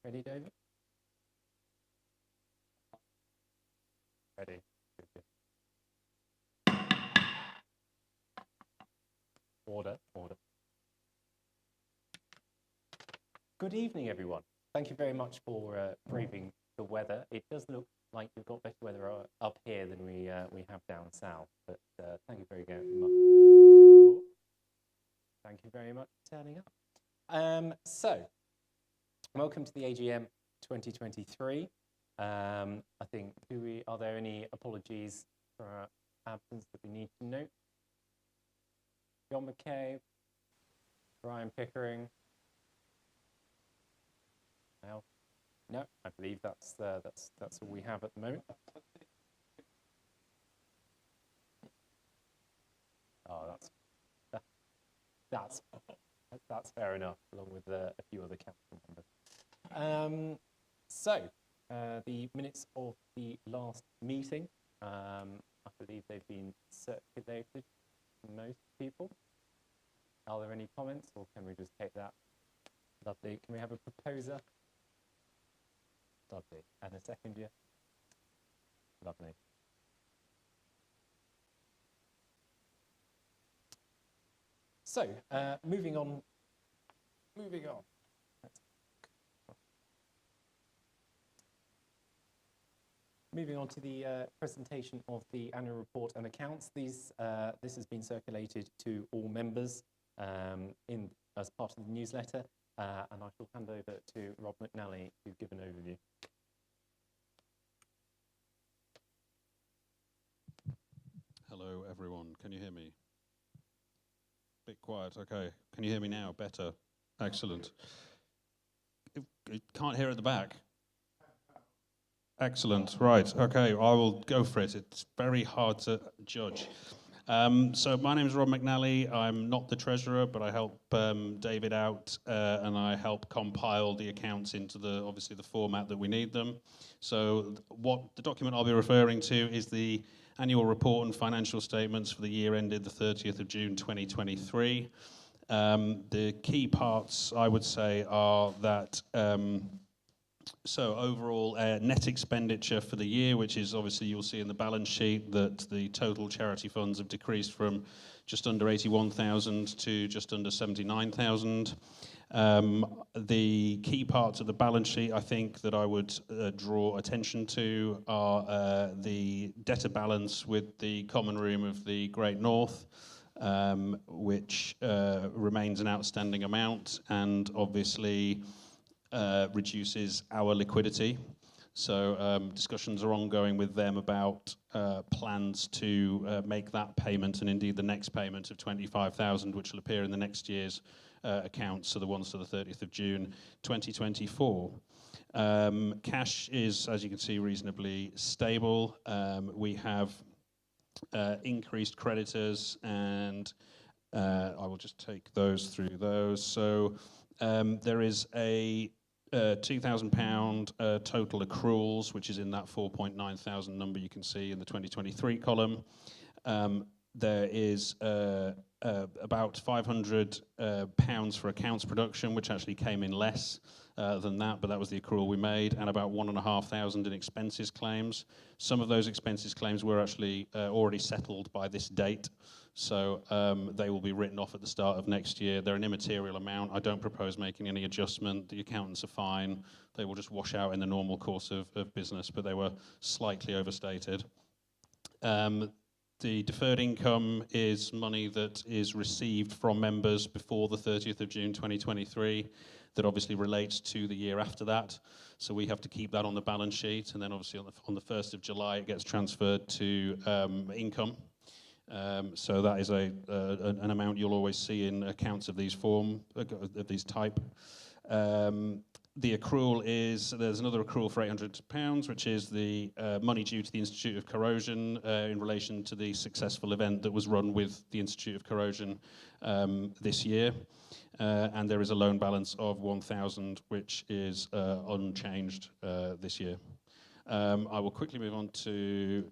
Ready, David? Ready. Good, good. Order, order. Good evening, everyone. Thank you very much for braving the weather. It does look like we've got better weather up here than we have down south, but thank you very much. Thank you very much for turning up. So, welcome to the AGM 2023. I think, are there any apologies for our absence that we need to note? John McCabe, Brian Pickering. No, I believe that's all we have at the moment. Oh, that's fair enough, along with a few other council members. So the minutes of the last meeting, I believe they've been circulated to most people. Are there any comments, or can we just take that? Lovely. Can we have a proposer? Lovely. And a seconder? Lovely. So, moving on. Moving on to the presentation of the annual report and accounts. This has been circulated to all members as part of the newsletter, and I shall hand over to Rob McNally to give an overview. Hello, everyone. Can you hear me? Bit quiet. Okay. Can you hear me now? Better. Excellent. You can't hear at the back. Excellent. Right. Okay. I will go for it. It's very hard to judge. So my name is Rob McNally. I'm not the treasurer, but I help David out, and I help compile the accounts into obviously the format that we need them. So what the document I'll be referring to is the annual report and financial statements for the year ended the 30th of June 2023. The key parts, I would say, are that so overall net expenditure for the year, which is obviously you'll see in the balance sheet that the total charity funds have decreased from just under 81,000 to just under 79,000. The key parts of the balance sheet, I think, that I would draw attention to are the debtor balance with the common room of the Great North, which remains an outstanding amount, and obviously reduces our liquidity. So discussions are ongoing with them about plans to make that payment, and indeed the next payment of 25,000, which will appear in the next year's accounts, so the ones to the 30th of June 2024. Cash is, as you can see, reasonably stable. We have increased creditors, and I will just take those through those. So there is a £2,000 total accruals, which is in that 4.9 thousand number you can see in the 2023 column. There is about £500 for accounts production, which actually came in less than that, but that was the accrual we made, and about 1,500 in expenses claims. Some of those expenses claims were actually already settled by this date, so they will be written off at the start of next year. They're an immaterial amount. I don't propose making any adjustment. The accountants are fine. They will just wash out in the normal course of business, but they were slightly overstated. The deferred income is money that is received from members before the 30th of June 2023 that obviously relates to the year after that. So we have to keep that on the balance sheet, and then obviously on the 1st of July it gets transferred to income. So that is an amount you'll always see in accounts of these type. The accrual there's another accrual for £800, which is the money due to the Institute of Corrosion in relation to the successful event that was run with the Institute of Corrosion this year. And there is a loan balance of 1,000, which is unchanged this year. I will quickly move on to,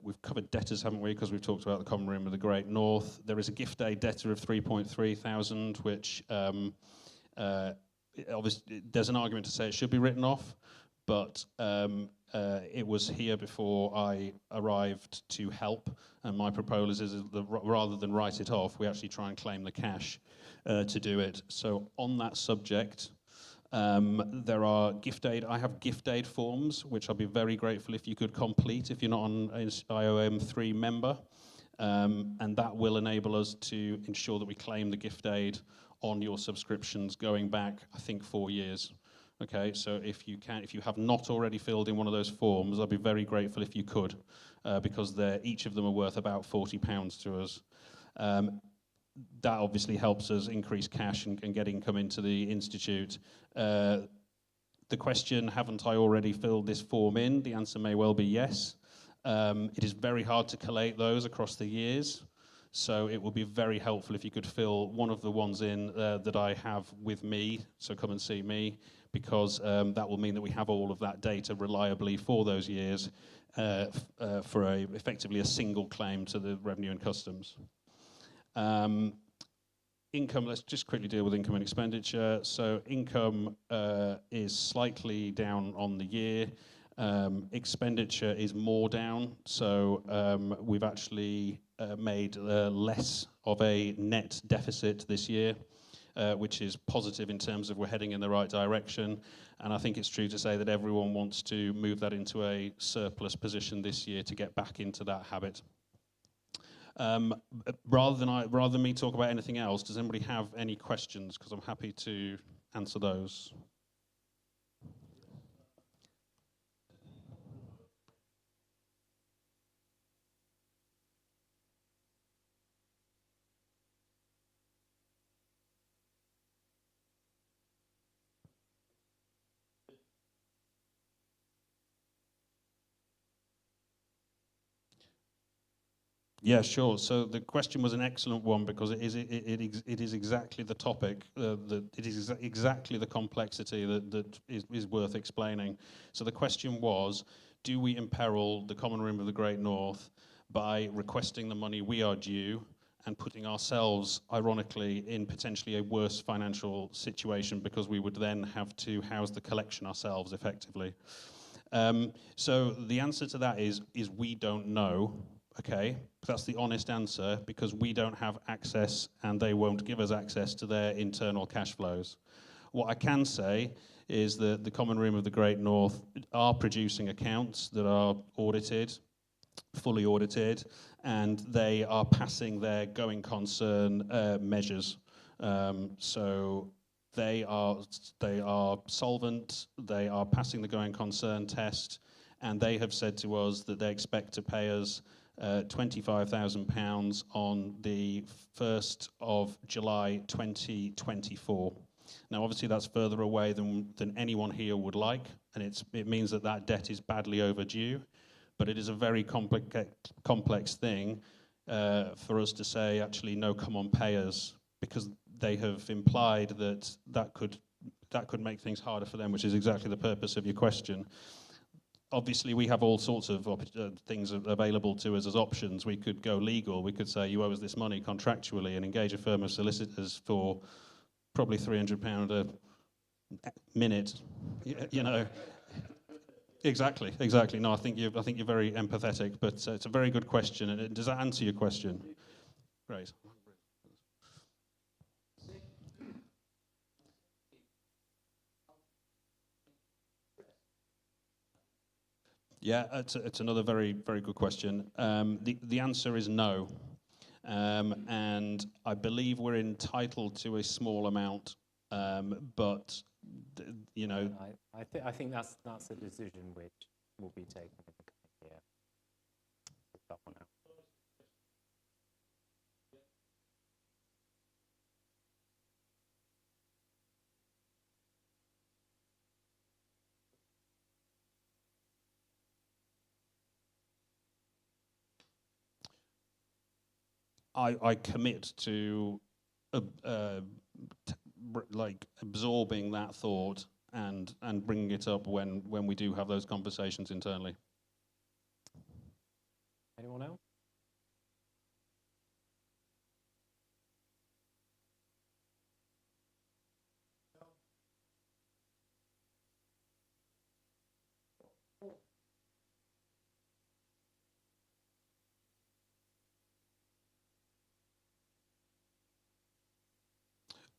we've covered debtors, haven't we, because we've talked about the common room of the Great North. There is a gift aid debtor of 3.3 thousand, which obviously, there's an argument to say it should be written off, but it was here before I arrived to help, and my proposal is that rather than write it off, we actually try and claim the cash to do it. So on that subject, there are gift aid. I have gift aid forms, which I'll be very grateful if you could complete if you're not an IOM 3 member. And that will enable us to ensure that we claim the gift aid on your subscriptions going back, I think, 4 years. Okay, so if you have not already filled in one of those forms, I'd be very grateful if you could, because each of them are worth about £40 to us. That obviously helps us increase cash and get income into the institute. The question, haven't I already filled this form in? The answer may well be yes. It is very hard to collate those across the years, so it would be very helpful if you could fill one of the ones in that I have with me, so come and see me, because that will mean that we have all of that data reliably for those years for effectively a single claim to the Revenue and Customs. Income, let's just quickly deal with income and expenditure. So income is slightly down on the year. Expenditure is more down, so we've actually made less of a net deficit this year, which is positive in terms of we're heading in the right direction. And I think it's true to say that everyone wants to move that into a surplus position this year to get back into that habit. Rather than me talk about anything else, does anybody have any questions? Because I'm happy to answer those. Yeah, sure. So the question was an excellent one because it is exactly the topic, it is exactly the complexity that is worth explaining. So the question was, do we imperil the Common Room of the Great North by requesting the money we are due and putting ourselves, ironically, in potentially a worse financial situation because we would then have to house the collection ourselves effectively? So the answer to that is we don't know. Okay, that's the honest answer, because we don't have access and they won't give us access to their internal cash flows. What I can say is that the Common Room of the Great North are producing accounts that are audited, fully audited, and they are passing their going concern measures. So they are solvent, they are passing the going concern test, and they have said to us that they expect to pay us £25,000 on the 1st of July 2024. Now, obviously, that's further away than anyone here would like, and it means that debt is badly overdue, but it is a very complex thing for us to say, actually, no, come on, pay us, because they have implied that could make things harder for them, which is exactly the purpose of your question. Obviously, we have all sorts of things available to us as options. We could go legal. We could say, you owe us this money contractually, and engage a firm of solicitors for probably £300 a minute. You know, exactly. No, I think you're very empathetic, but it's a very good question. And does that answer your question? Great. Yeah, it's another very, very good question. The answer is no. And I believe we're entitled to a small amount, but, you know... I think that's a decision which will be taken in the coming year. That one out. I commit to like absorbing that thought and bringing it up when we do have those conversations internally. Anyone else?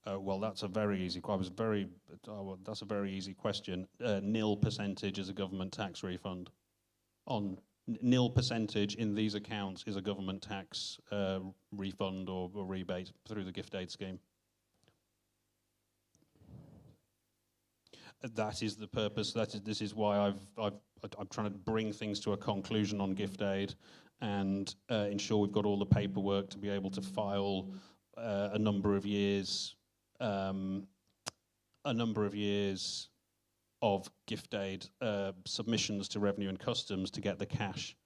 Well, that's a very easy. That's a very easy question. Nil percentage is a government tax refund. Nil percentage in these accounts is a government tax refund or rebate through the gift aid scheme. That is the purpose. This is why I'm trying to bring things to a conclusion on gift aid and ensure we've got all the paperwork to be able to file a number of years of gift aid submissions to Revenue and Customs to get the cash.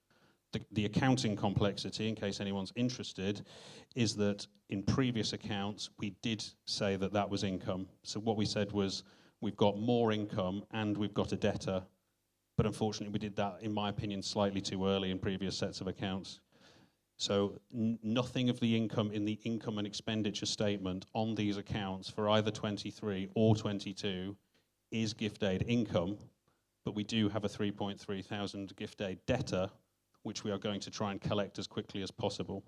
The accounting complexity, in case anyone's interested, is that in previous accounts we did say that that was income. So what we said was we've got more income and we've got a debtor, but unfortunately we did that, in my opinion, slightly too early in previous sets of accounts. So nothing of the income in the income and expenditure statement on these accounts for either 23 or 22 is gift aid income, but we do have a 3.3 thousand gift aid debtor, which we are going to try and collect as quickly as possible.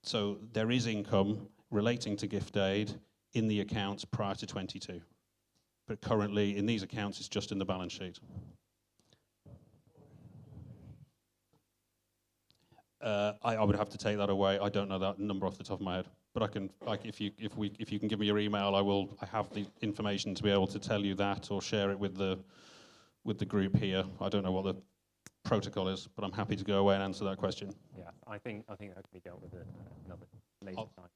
So there is income relating to gift aid in the accounts prior to 22. But currently in these accounts it's just in the balance sheet. I would have to take that away. I don't know that number off the top of my head, but I can. If you can give me your email, I have the information to be able to tell you that or share it with the group here. I don't know what the protocol is, but I'm happy to go away and answer that question. Yeah, I think that can be dealt with at another later time.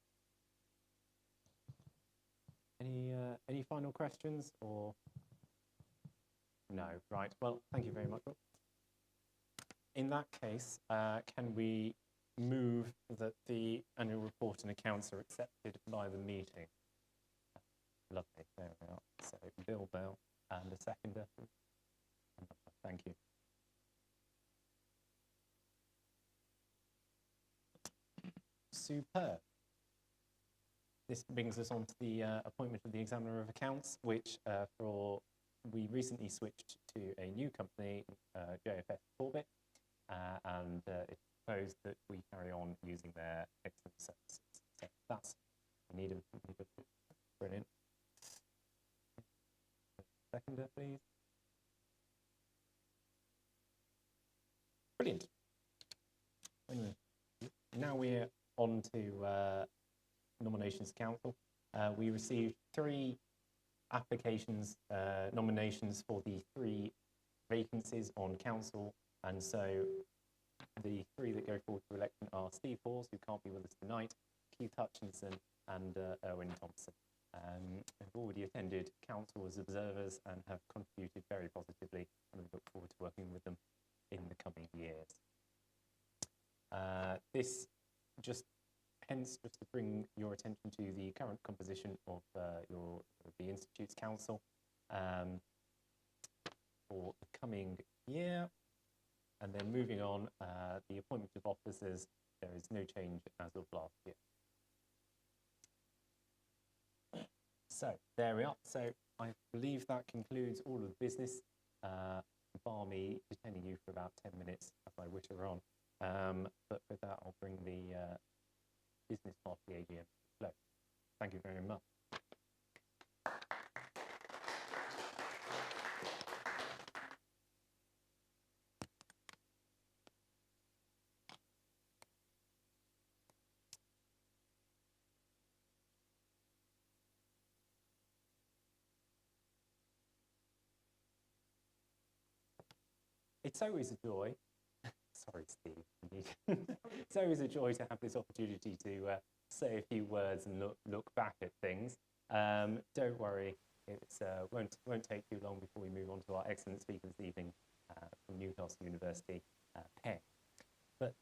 Any final questions or no? Right. Well, thank you very much. In that case, can we move that the annual report and accounts are accepted by the meeting? Lovely. There we are. So Bill Bell and a seconder. Thank you. Superb. This brings us on to the appointment of the Examiner of Accounts, which we recently switched to a new company, JFS Corbett, and it's proposed that we carry on using their excellent services. So that's need a brilliant. Seconder, please. Brilliant. Anyway, now we're on to Nominations Council. We received 3 applications, nominations for the 3 vacancies on council, and so the 3 that go forward to election are Steve Hawes, who can't be with us tonight, Keith Hutchinson, and Erwin Thompson. Have already attended council as observers and have contributed very positively, and we look forward to working with them in the coming years. This just to bring your attention to the current composition of the Institute's council for the coming year. And then moving on, the appointment of officers, there is no change as of last year. So there we are. So I believe that concludes all of the business, bar me detaining you for about 10 minutes as I witter on. But with that, I'll bring the business part of the AGM to a close. Thank you very much. It's always a joy. Sorry, Steve. It's always a joy to have this opportunity to say a few words and look back at things. Don't worry, it won't take too long before we move on to our excellent speaker this evening from Newcastle University, Peng. But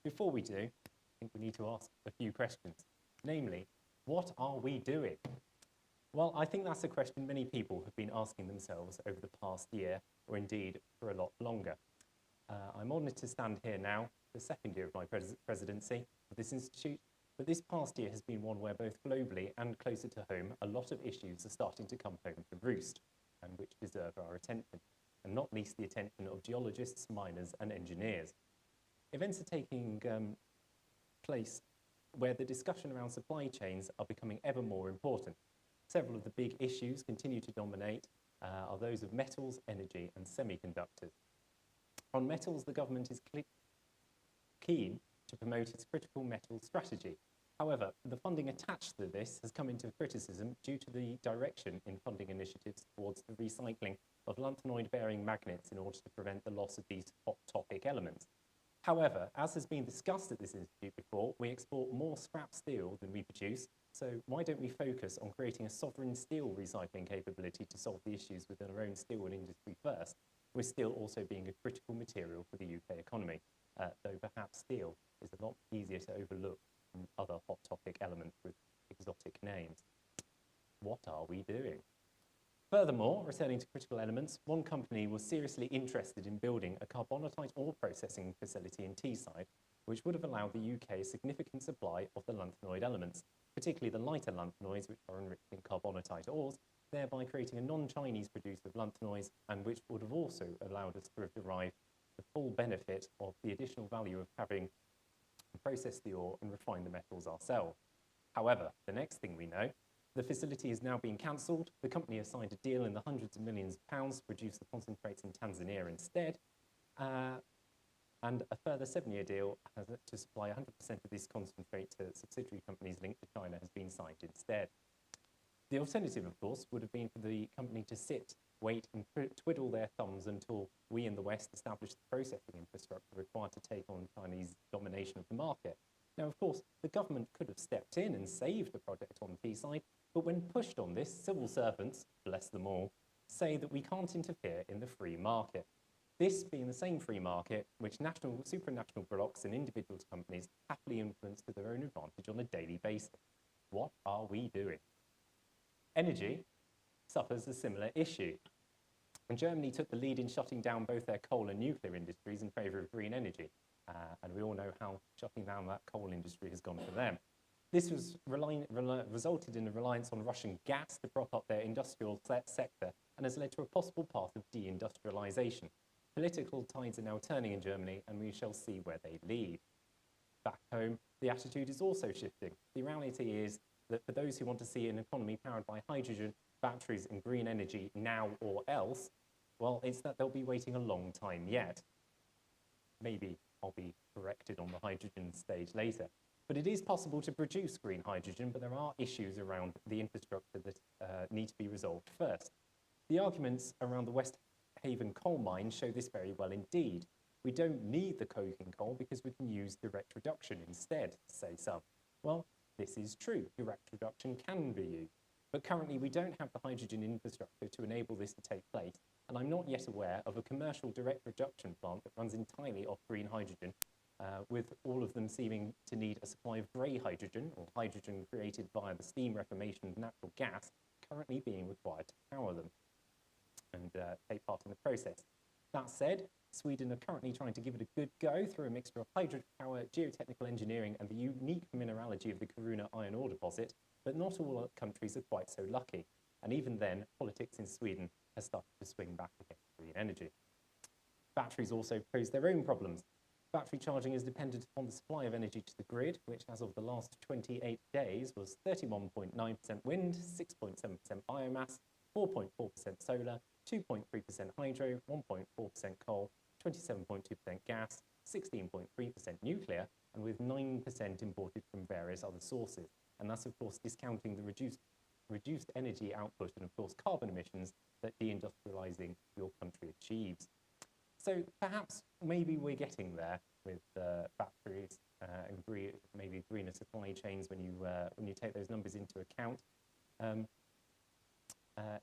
before we do, I think we need to ask a few questions. Namely, what are we doing? Well, I think that's a question many people have been asking themselves over the past year, or indeed for a lot longer. I'm honoured to stand here now, the second year of my presidency of this institute, but this past year has been one where both globally and closer to home, a lot of issues are starting to come home to roost, and which deserve our attention, and not least the attention of geologists, miners and engineers. Events are taking place where the discussion around supply chains are becoming ever more important. Several of the big issues continue to dominate are those of metals, energy, and semiconductors. On metals, the government is keen to promote its critical metals strategy. However, the funding attached to this has come into criticism due to the direction in funding initiatives towards the recycling of lanthanoid-bearing magnets in order to prevent the loss of these hot topic elements. However, as has been discussed at this institute before, we export more scrap steel than we produce, so why don't we focus on creating a sovereign steel recycling capability to solve the issues within our own steel industry first, with steel also being a critical material for the UK economy, though perhaps steel is a lot easier to overlook than other hot topic elements with exotic names. What are we doing? Furthermore, returning to critical elements, one company was seriously interested in building a carbonatite ore processing facility in Teesside, which would have allowed the UK a significant supply of the lanthanoid elements, particularly the lighter lanthanoids, which are enriched in carbonatite ores, thereby creating a non-Chinese producer of lanthanoids, and which would have also allowed us to derive the full benefit of the additional value of having processed the ore and refined the metals ourselves. However, the next thing we know, the facility is now being cancelled. The company has signed a deal in the hundreds of millions of pounds to produce the concentrates in Tanzania instead. And a further 7-year deal to supply 100% of this concentrate to subsidiary companies linked to China has been signed instead. The alternative, of course, would have been for the company to sit, wait, and twiddle their thumbs until we in the West establish the processing infrastructure required to take on Chinese domination of the market. Now, of course, the government could have stepped in and saved the project on Teesside, but when pushed on this, civil servants, bless them all, say that we can't interfere in the free market. This being the same free market which supranational blocks and individual companies happily influence to their own advantage on a daily basis. What are we doing? Energy suffers a similar issue. And Germany took the lead in shutting down both their coal and nuclear industries in favour of green energy. And we all know how shutting down that coal industry has gone for them. This was resulted in a reliance on Russian gas to prop up their industrial sector and has led to a possible path of deindustrialization. Political tides are now turning in Germany, and we shall see where they lead. Back home, the attitude is also shifting. The reality is that for those who want to see an economy powered by hydrogen, batteries, and green energy now or else, well, it's that they'll be waiting a long time yet. Maybe I'll be corrected on the hydrogen stage later. But it is possible to produce green hydrogen, but there are issues around the infrastructure that need to be resolved first. The arguments around the West Haven coal mine show this very well indeed. We don't need the coking coal because we can use direct reduction instead, say some. Well, this is true. Direct reduction can be used. But currently we don't have the hydrogen infrastructure to enable this to take place, and I'm not yet aware of a commercial direct reduction plant that runs entirely off green hydrogen, with all of them seeming to need a supply of grey hydrogen, or hydrogen created via the steam reformation of natural gas, currently being required to power them and take part in the process. That said, Sweden are currently trying to give it a good go through a mixture of hydropower, geotechnical engineering, and the unique mineralogy of the Kiruna iron ore deposit, but not all countries are quite so lucky. And even then, politics in Sweden has started to swing back against green energy. Batteries also pose their own problems. Battery charging is dependent upon the supply of energy to the grid, which as of the last 28 days was 31.9% wind, 6.7% biomass, 4.4% solar, 2.3% hydro, 1.4% coal, 27.2% gas, 16.3% nuclear, and with 9% imported from various other sources. And that's, of course, discounting the reduced energy output and, of course, carbon emissions that deindustrializing your country achieves. So perhaps maybe we're getting there with batteries and maybe greener supply chains when you take those numbers into account,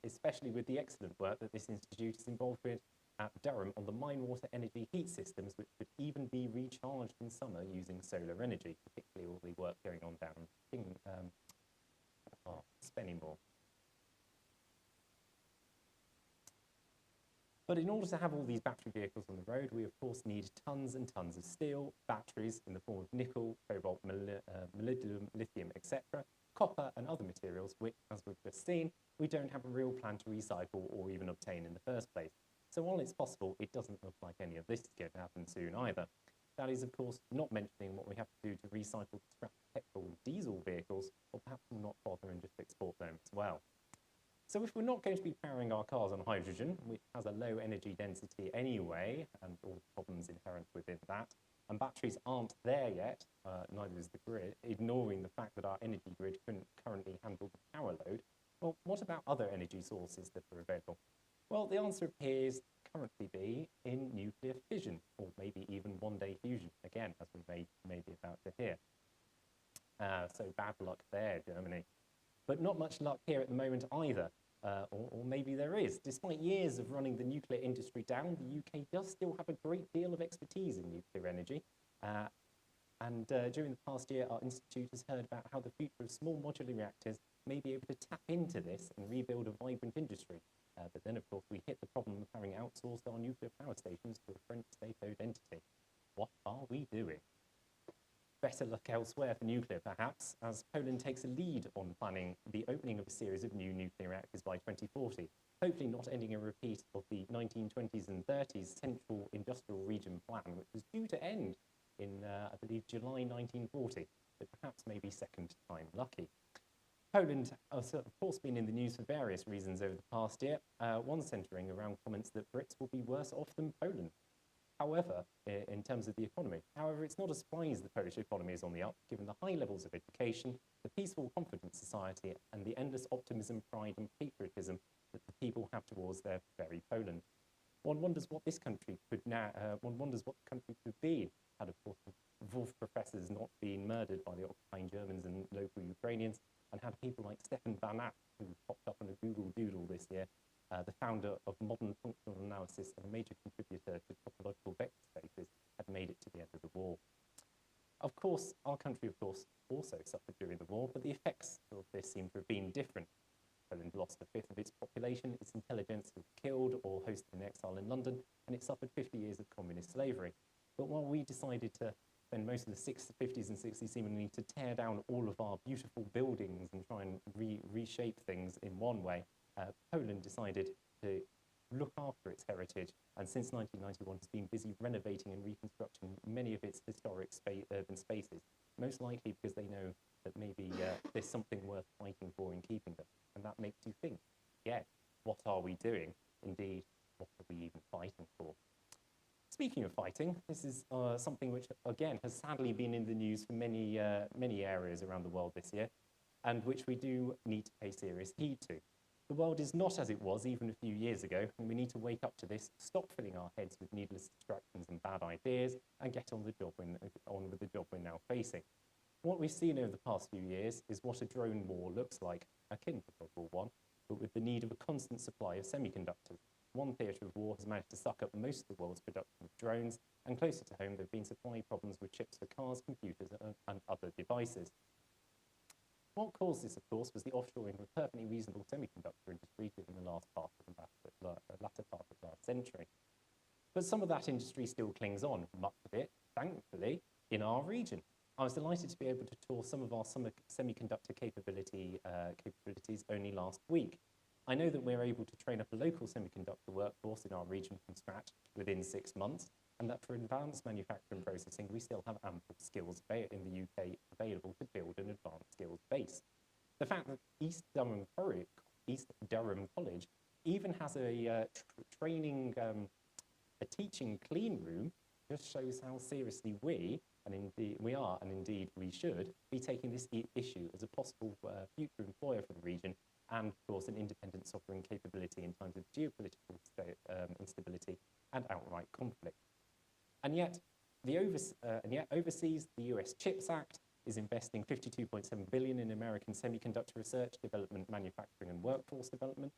especially with the excellent work that this institute is involved with at Durham on the mine water energy heat systems, which could even be recharged in summer using solar energy, particularly all the work going on down in Spennymoor. But in order to have all these battery vehicles on the road, we of course need tons and tons of steel, batteries in the form of nickel, cobalt, molybdenum, lithium, etc., copper and other materials, which, as we've just seen, we don't have a real plan to recycle or even obtain in the first place. So while it's possible, it doesn't look like any of this is going to happen soon either. That is, of course, not mentioning what we have to do to recycle scrap petrol diesel vehicles, or perhaps we'll not bother and just export them as well. So if we're not going to be powering our cars on hydrogen, which has a low energy density anyway, and all the problems inherent within that, and batteries aren't there yet, neither is the grid, ignoring the fact that our energy grid couldn't currently handle the power load, well, what about other energy sources that are available? Well, the answer appears to currently be in nuclear fission, or maybe even one-day fusion, again, as we may be about to hear. So bad luck there, Germany. But not much luck here at the moment either, or maybe there is. Despite years of running the nuclear industry down, the UK does still have a great deal of expertise in nuclear energy. During the past year, our institute has heard about how the future of small modular reactors may be able to tap into this and rebuild a vibrant industry. But then, of course, we hit the problem of having outsourced our nuclear power stations to a French state-owned entity. What are we doing? Better luck elsewhere for nuclear, perhaps, as Poland takes a lead on planning the opening of a series of new nuclear reactors by 2040, hopefully not ending a repeat of the 1920s and 30s Central Industrial Region plan, which was due to end in, I believe, July 1940, but perhaps maybe second time lucky. Poland has, of course, been in the news for various reasons over the past year, one centering around comments that Brits will be worse off than Poland. However, in terms of the economy, it's not a surprise the Polish economy is on the up, given the high levels of education, the peaceful, confident society, and the endless optimism, pride, and patriotism that the people have towards their very Poland. One wonders what this country could be had, of course, Wolf professors not been murdered by the occupying Germans and local Ukrainians, and had people like Stefan Banach, who popped up on a Google Doodle this year, the founder of modern functional analysis and a major contributor to topological vector spaces, had made it to the end of the war. Of course, our country, of course, also suffered during the war, but the effects of this seem to have been different. Poland lost a fifth of its population, its intelligence was killed or hosted in exile in London, and it suffered 50 years of communist slavery. But while we decided to spend most of the 50s and 60s seemingly to tear down all of our beautiful buildings and try and reshape things in one way, Poland decided to look after its heritage, and since 1991 has been busy renovating and reconstructing many of its historic urban spaces, most likely because they know that maybe there's something worth fighting for in keeping them. And that makes you think, yeah, what are we doing? Indeed, what are we even fighting for? Speaking of fighting, this is something which, again, has sadly been in the news for many areas around the world this year, and which we do need to pay serious heed to. The world is not as it was even a few years ago, and we need to wake up to this, stop filling our heads with needless distractions and bad ideas, and get on with the job we're now facing. What we've seen over the past few years is what a drone war looks like, akin to World War I, but with the need of a constant supply of semiconductors. One theatre of war has managed to suck up most of the world's production of drones, and closer to home there have been supply problems with chips for cars, computers, and other devices. What caused this, of course, was the offshoring of a perfectly reasonable semiconductor industry in the latter part of last century. But some of that industry still clings on, much of it, thankfully, in our region. I was delighted to be able to tour some of our semiconductor capabilities only last week. I know that we're able to train up a local semiconductor workforce in our region from scratch within 6 months, and that for advanced manufacturing processing, we still have ample skills in the UK available to build an advanced skills base. The fact that East Durham College even has a teaching clean room just shows how seriously we should be taking this issue as a possible future employer for the region, and of course an independent sovereign capability in times of geopolitical instability and outright conflict. And yet, overseas, the US CHIPS Act is investing $52.7 billion in American semiconductor research, development, manufacturing, and workforce development.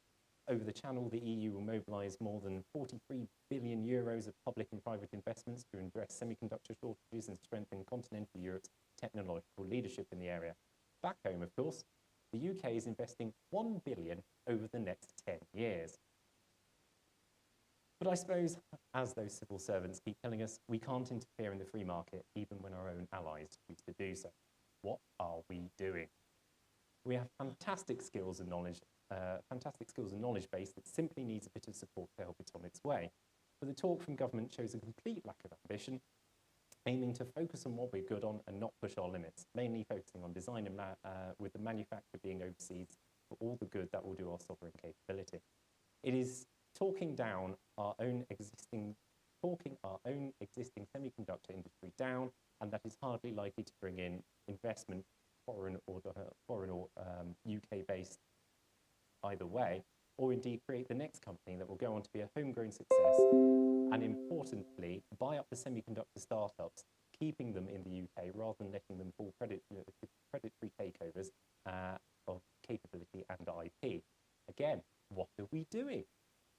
Over the channel, the EU will mobilize more than 43 billion euros of public and private investments to address semiconductor shortages and strengthen continental Europe's technological leadership in the area. Back home, of course, the UK is investing $1 billion over the next 10 years. But I suppose, as those civil servants keep telling us, we can't interfere in the free market, even when our own allies choose to do so. What are we doing? We have fantastic skills and knowledge base that simply needs a bit of support to help it on its way. But the talk from government shows a complete lack of ambition, aiming to focus on what we're good on and not push our limits, mainly focusing on design and with the manufacture being overseas for all the good that will do our sovereign capability. It is talking our own existing semiconductor industry down, and that is hardly likely to bring in investment, foreign or UK-based either way, or indeed create the next company that will go on to be a homegrown success, and importantly, buy up the semiconductor startups, keeping them in the UK rather than letting them fall predatory takeovers of capability and IP. Again, what are we doing?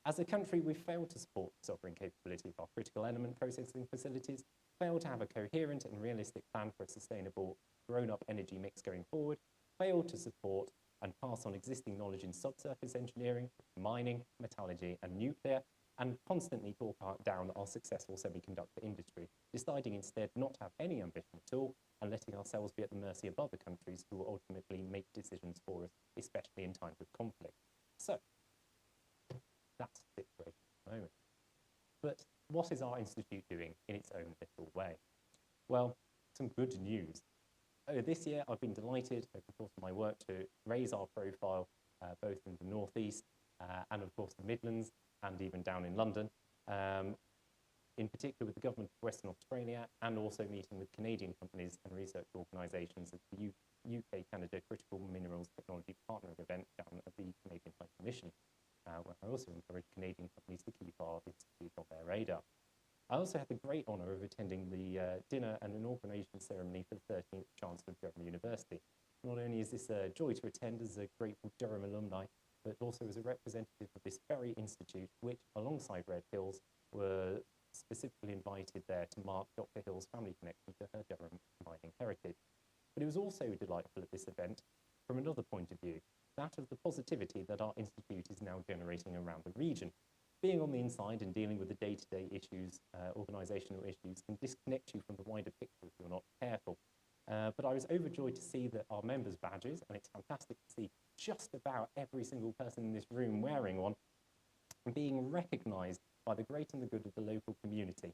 As a country, we've failed to support the sovereign capability of our critical element processing facilities, failed to have a coherent and realistic plan for a sustainable grown-up energy mix going forward, failed to support and pass on existing knowledge in subsurface engineering, mining, metallurgy, and nuclear, and constantly talk down our successful semiconductor industry, deciding instead not to have any ambition at all and letting ourselves be at the mercy of other countries who will ultimately make decisions for us, especially in times of conflict. So, that's the situation at the moment. But what is our institute doing in its own little way? Well, some good news. This year, I've been delighted over the course of my work to raise our profile, both in the Northeast and of course the Midlands and even down in London, in particular with the government of Western Australia, and also meeting with Canadian companies and research organisations at the UK-Canada Critical Minerals Technology Partnering event down at the Canadian High Commission, where I also encourage Canadian companies to keep our institute on their radar. I also had the great honour of attending the dinner and inauguration ceremony for the 13th Chancellor of Durham University. Not only is this a joy to attend as a grateful Durham alumni, but also as a representative of this very institute, which, alongside Red Hills, were specifically invited there to mark Dr. Hill's family connection to her Durham mining heritage. But it was also delightful at this event from another point of view, that of the positivity that our institute is now generating around the region. Being on the inside and dealing with the day-to-day issues, organisational issues, can disconnect you from the wider picture if you're not careful. But I was overjoyed to see that our members' badges, and it's fantastic to see just about every single person in this room wearing one, being recognised by the great and the good of the local community,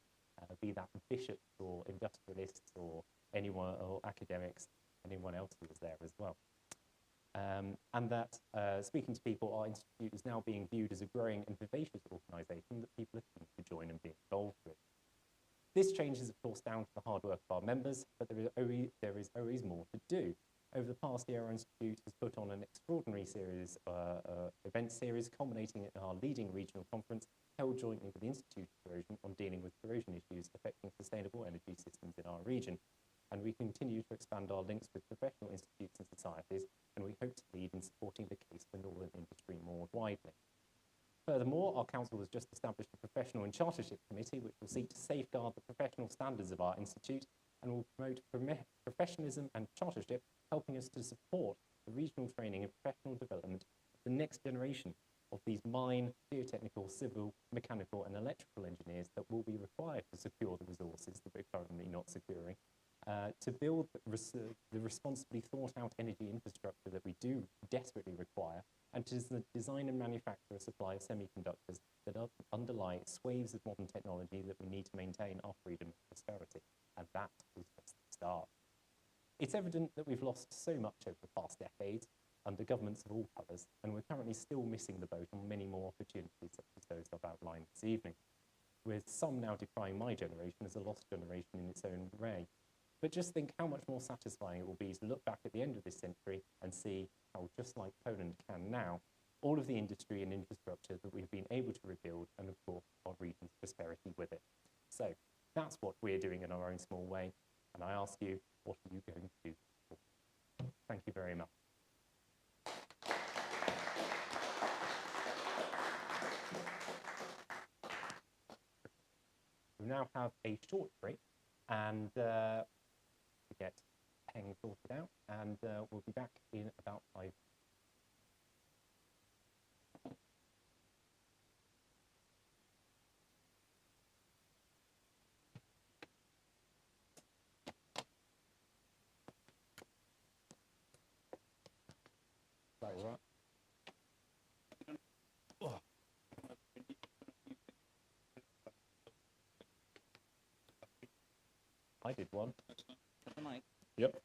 be that bishops or industrialists or anyone, or academics, anyone else who was there as well. And that, speaking to people, our institute is now being viewed as a growing and vivacious organisation that people are keen to join and be involved with. This change is, of course, down to the hard work of our members, but there is always more to do. Over the past year, our institute has put on an extraordinary event series, culminating in our leading regional conference, held jointly with the Institute of Corrosion on dealing with corrosion issues affecting sustainable energy systems in our region. And we continue to expand our links with professional institutes and societies, and we hope to lead in supporting the case for northern industry more widely. Furthermore, our council has just established a professional and chartership committee which will seek to safeguard the professional standards of our institute and will promote professionalism and chartership, helping us to support the regional training and professional development of the next generation of these mine, geotechnical, civil, mechanical and electrical engineers that will be required to secure the resources that we're currently not securing, to build the responsibly thought out energy infrastructure that we do desperately require, and to design and manufacture a supply of semiconductors that underlie swathes of modern technology that we need to maintain our freedom and prosperity. And that is just the start. It's evident that we've lost so much over the past decades under governments of all colours, and we're currently still missing the boat on many more opportunities such as those I've outlined this evening, with some now decrying my generation as a lost generation in its own way. But just think how much more satisfying it will be to look back at the end of this century and see how, just like Poland can now, all of the industry and infrastructure that we've been able to rebuild, and of course our region's prosperity with it. So that's what we're doing in our own small way, and I ask you, what are you going to do? Thank you very much. We now have a short break, and to get Peng sorted out, and we'll be back in about 5 minutes. Sorry, right. I did one. The mic. Yep.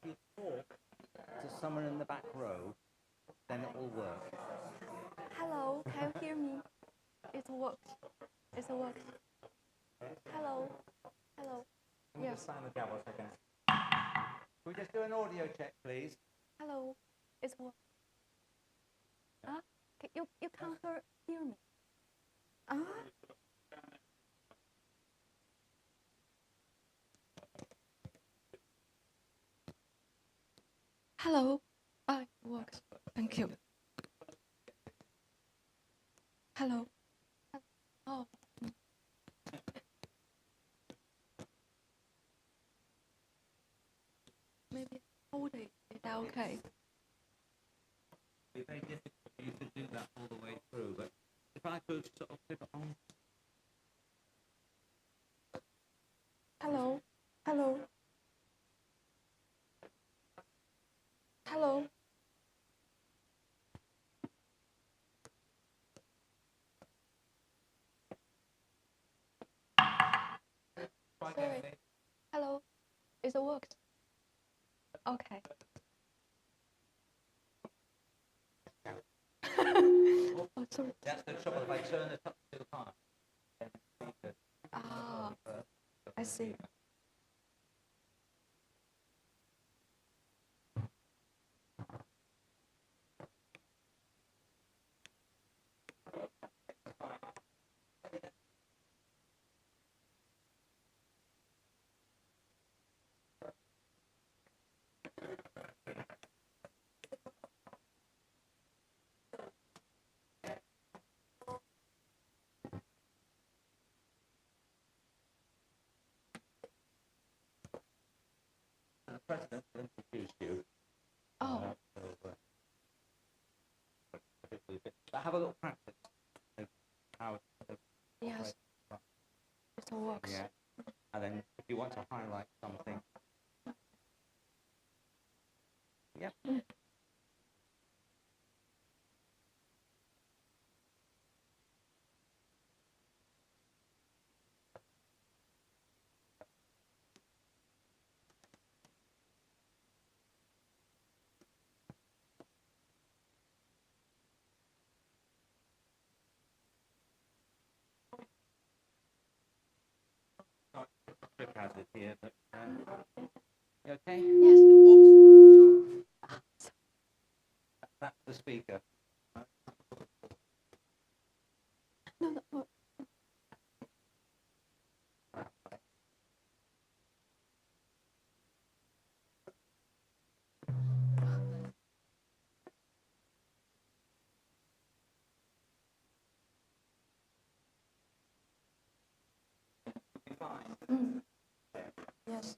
If you talk to someone in the back row, then it will work. Hello, can you hear me? It works. It works. Hello. Hello. Can we Yes. just sign the gavel a second? Can we just do an audio check, please? Hello. It works. You can't hear me. Hello. It works. Thank you. Hello. Oh. Maybe hold it. Is that okay? It'd be very difficult for you to do that all the way through, but if I could sort of flip it on. Hello. Hello. Hello. Sorry. Hello. It worked. Okay. Oh, sorry. That's the trouble. If I turn it up too high, then it's I see. the president will introduce you. Oh. But have a little practice of how it Yes. It works. yeah. And then if you want to highlight something. Yeah. Trick has it here, but you okay? Yes. That's the speaker. No. Yes.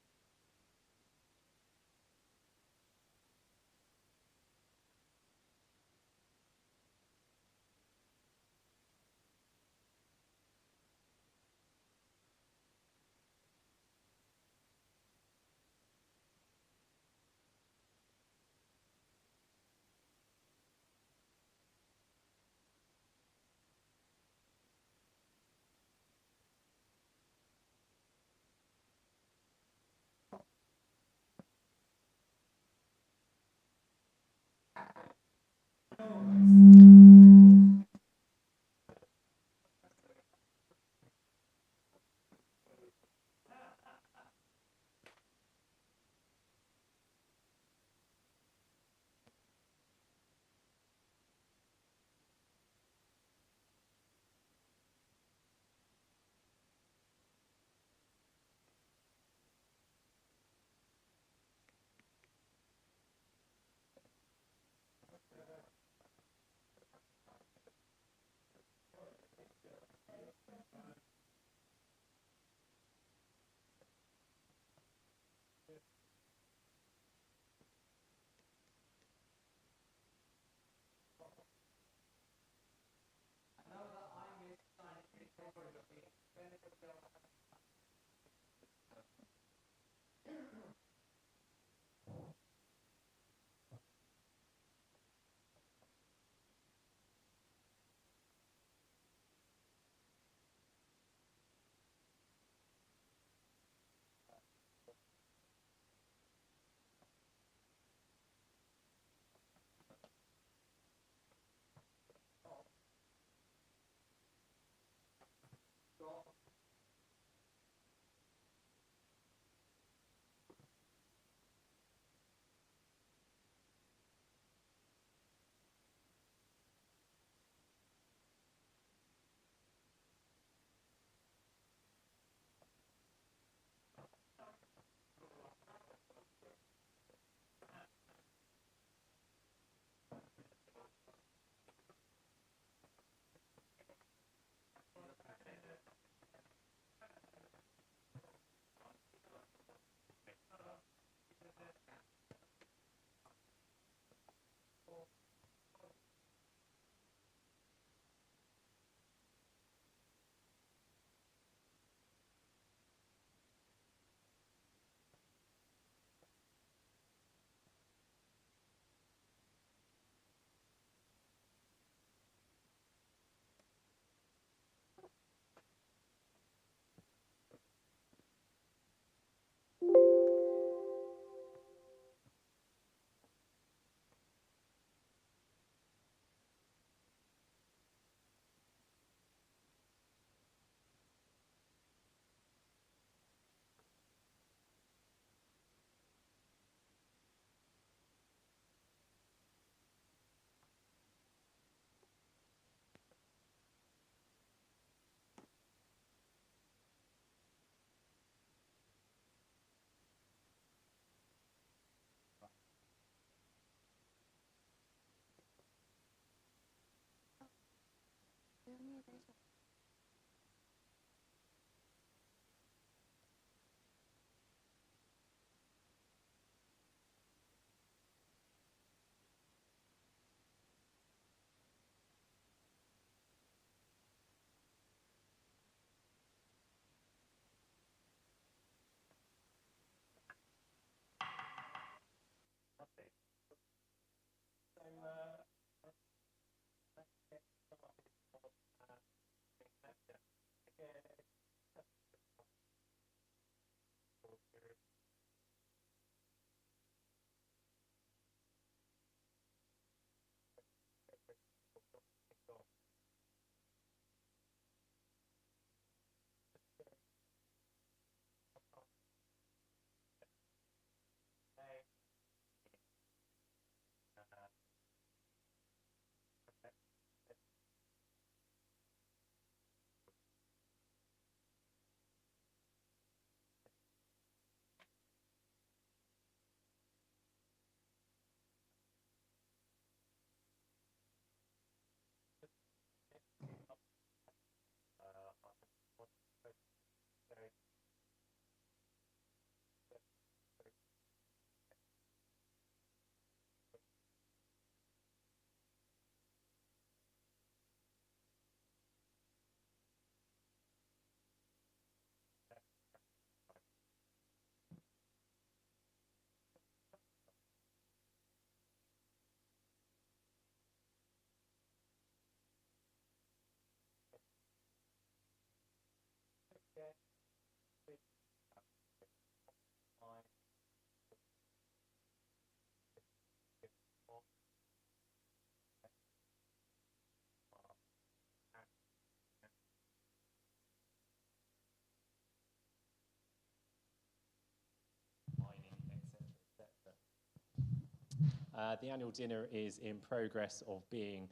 The annual dinner is in progress of being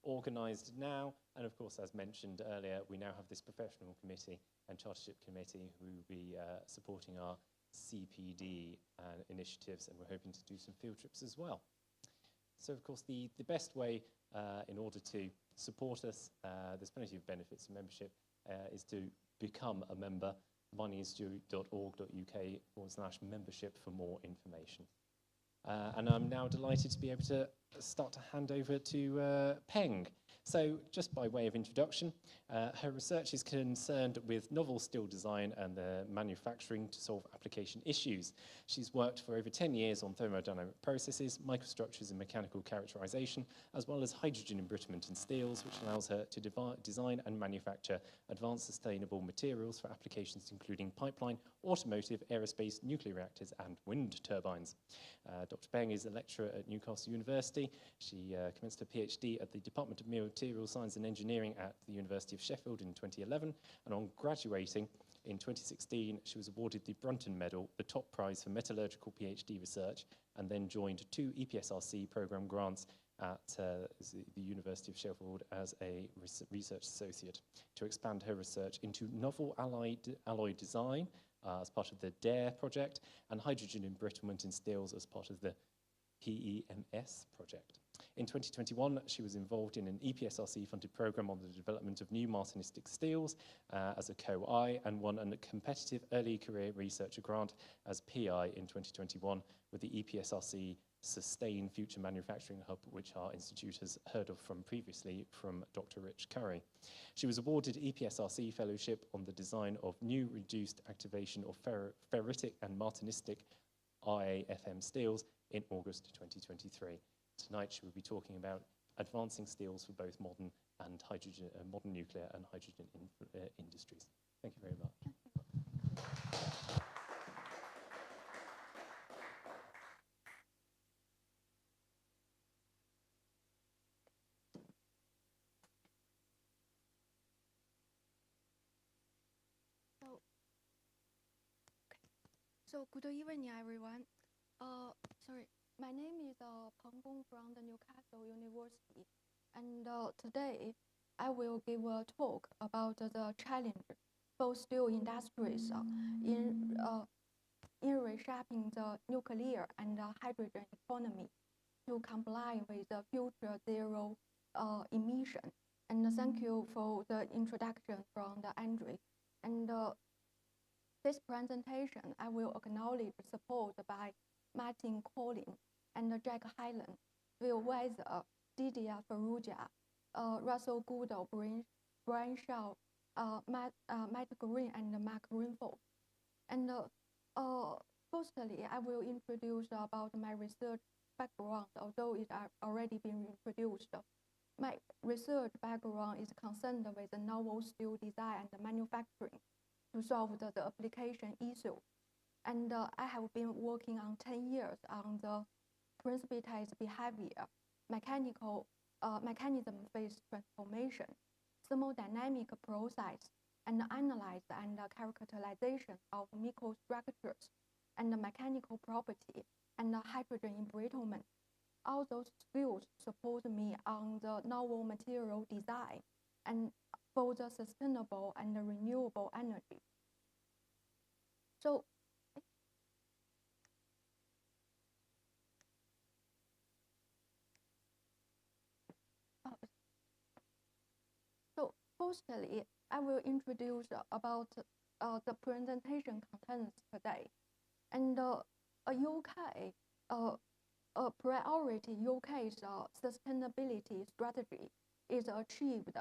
organised now, and of course, as mentioned earlier, we now have this professional committee and chartership committee who will be supporting our CPD initiatives, and we're hoping to do some field trips as well. So, of course, the best way in order to support us, there's plenty of benefits to membership, is to become a member. moneyinsdue.org.uk/membership for more information. And I'm now delighted to be able to start to hand over to Peng. So just by way of introduction, her research is concerned with novel steel design and the manufacturing to solve application issues. She's worked for over 10 years on thermodynamic processes, microstructures and mechanical characterization, as well as hydrogen embrittlement in steels, which allows her to design and manufacture advanced sustainable materials for applications including pipeline, automotive, aerospace, nuclear reactors, and wind turbines. Dr. Peng is a lecturer at Newcastle University. She commenced her PhD at the Department of Materials Science and Engineering at the University of Sheffield in 2011, and on graduating in 2016, she was awarded the Brunton Medal, the top prize for metallurgical PhD research, and then joined 2 EPSRC program grants at the University of Sheffield as a research associate to expand her research into novel alloy design as part of the DARE project, and hydrogen embrittlement in steels as part of the PEMS project. In 2021, she was involved in an EPSRC-funded program on the development of new Martinistic steels as a co-I, and won a competitive early career researcher grant as PI in 2021 with the EPSRC Sustain Future Manufacturing Hub, which our institute has heard of from previously from Dr. Rich Curry. She was awarded EPSRC Fellowship on the design of new reduced activation of ferritic and martinistic IAFM steels in August 2023. Tonight she will be talking about advancing steels for both modern and modern nuclear and hydrogen industries. Thank you very much. So good evening, everyone. My name is Peng Gong from the Newcastle University, and today I will give a talk about the challenge for steel industries in reshaping the nuclear and hydrogen economy to comply with the future zero emission And thank you for the introduction from the Andre. And this presentation, I will acknowledge support by Martin Collin and Jack Hyland, Will Weiser, Didier Ferrugia, Russell Goodall, Brian Shaw, Matt Green, and Mark Rinford. And firstly, I will introduce about my research background, although it has already been introduced. My research background is concerned with the novel steel design and manufacturing to solve the application issue. And I have been working on 10 years on the precipitate behavior, mechanism-based transformation, thermodynamic process, and analyze and characterization of microstructures and mechanical property and hydrogen embrittlement. All those skills support me on the novel material design and for the sustainable and renewable energy. So, firstly, I will introduce about the presentation contents today. And UK, a priority UK's sustainability strategy is achieved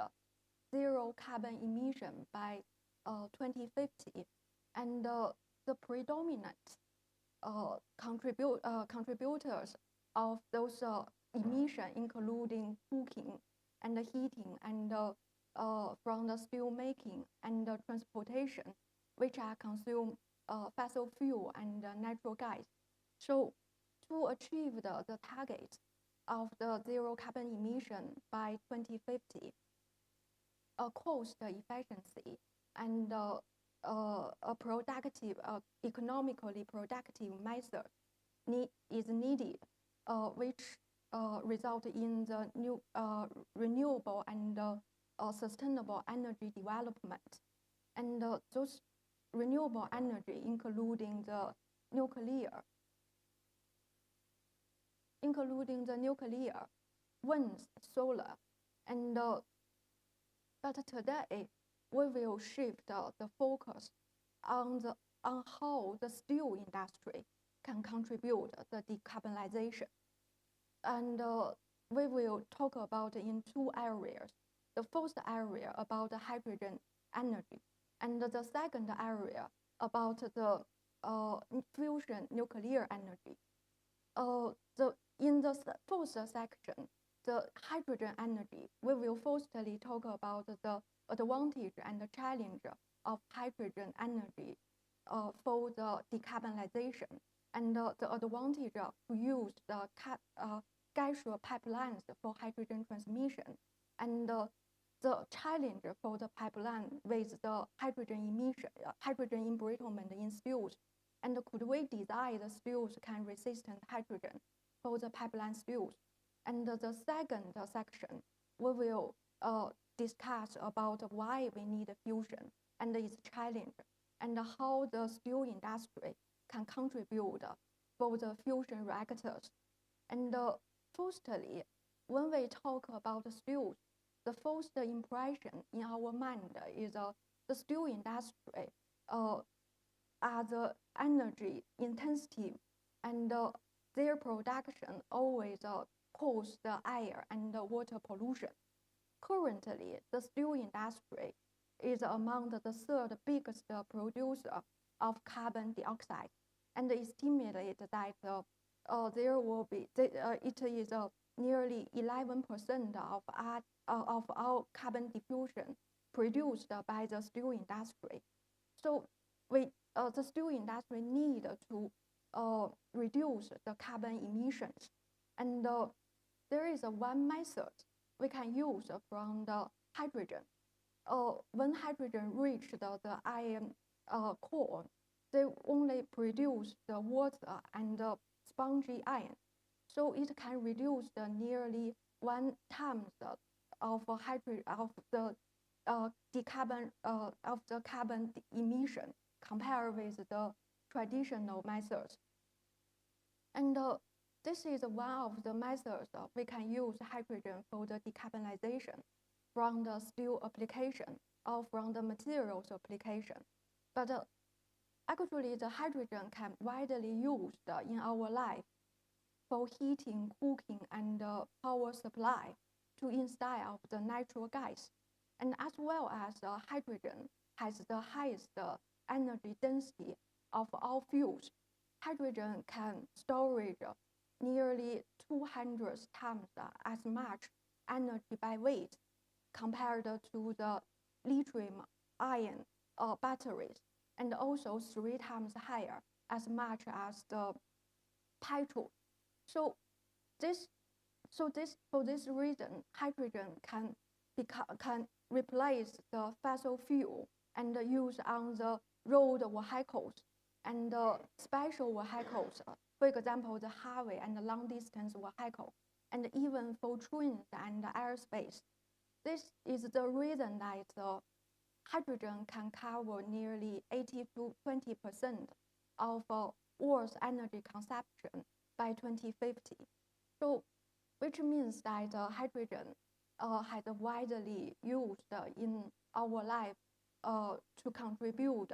zero carbon emission by 2050. And the predominant contributors of those emissions, including cooking and heating and from the steel making and transportation, which are consume fossil fuel and natural gas. So to achieve the target of the zero carbon emission by 2050, cost efficiency and a productive, economically productive method is needed, which result in the new renewable and sustainable energy development. And those renewable energy, including the nuclear, wind, solar, and but today we will shift the focus on how the steel industry can contribute the decarbonization. And we will talk about in two areas. The first area about the hydrogen energy, and the second area about the fusion nuclear energy. In the first section, the hydrogen energy, we will firstly talk about the advantage and the challenge of hydrogen energy for the decarbonization, and the advantage to use the gaseous pipelines for hydrogen transmission, and the challenge for the pipeline with the hydrogen emission, hydrogen embrittlement in steels, and could we design the steels can resistant hydrogen for the pipeline steels. And the second section, we will discuss about why we need fusion and its challenge, and how the steel industry can contribute for the fusion reactors. And firstly, when we talk about steels, the first impression in our mind is the steel industry are the energy intensive, and their production always cause the air and water pollution. Currently, the steel industry is among the third biggest producer of carbon dioxide, and estimated that there will be it is nearly 11% of our carbon diffusion produced by the steel industry. So the steel industry need to reduce the carbon emissions, and there is one method we can use from the hydrogen. When hydrogen reach the iron core, they only produce the water and spongy iron, so it can reduce the nearly 1 times of the carbon emission compared with the traditional methods. And this is one of the methods we can use hydrogen for the decarbonization. from the steel application or from the materials application. But actually, the hydrogen can widely used in our life for heating, cooking, and power supply to instead of the natural gas. And as well as hydrogen has the highest energy density of all fuels. Hydrogen can storage nearly 200 times as much energy by weight compared to the lithium-ion batteries, and also 3 times higher as much as the petrol. So for this reason, hydrogen can replace the fossil fuel and use on the road vehicles and special vehicles, for example, the highway and the long distance vehicle, and even for trains and airspace. This is the reason that hydrogen can cover nearly 80 to 20% of Earth's energy consumption by 2050. So, which means that hydrogen has widely used in our life to contribute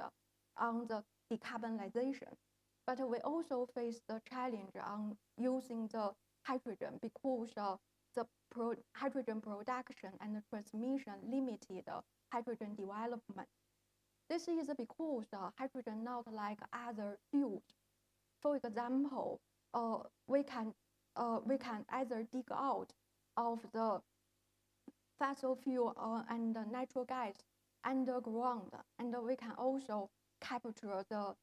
on the decarbonization. But we also face the challenge on using the hydrogen because the hydrogen production and transmission limited hydrogen development. This is because hydrogen not like other fuels. For example, we can either dig out of the fossil fuel and natural gas underground, and we can also capture the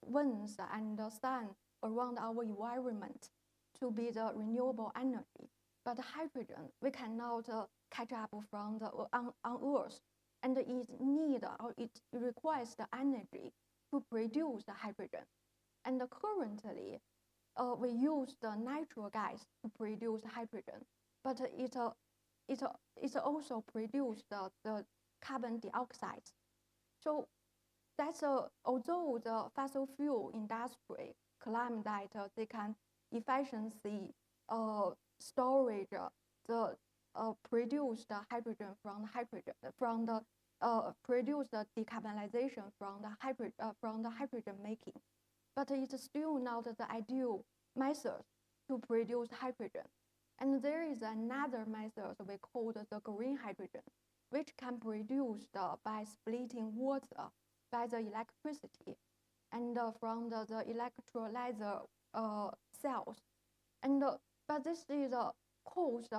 winds and the sun around our environment to be the renewable energy. But hydrogen, we cannot catch up from the on Earth, and it requires the energy to produce the hydrogen. And currently, we use the natural gas to produce hydrogen, but it also produces the carbon dioxide. So that's although the fossil fuel industry claim that they can efficiently storage the produce the hydrogen from the produce the decarbonization from the hydrogen making, but it's still not the ideal method to produce hydrogen. And there is another method we call the green hydrogen, which can be produced by splitting water by the electricity and from the electrolyzer cells. And but this is cost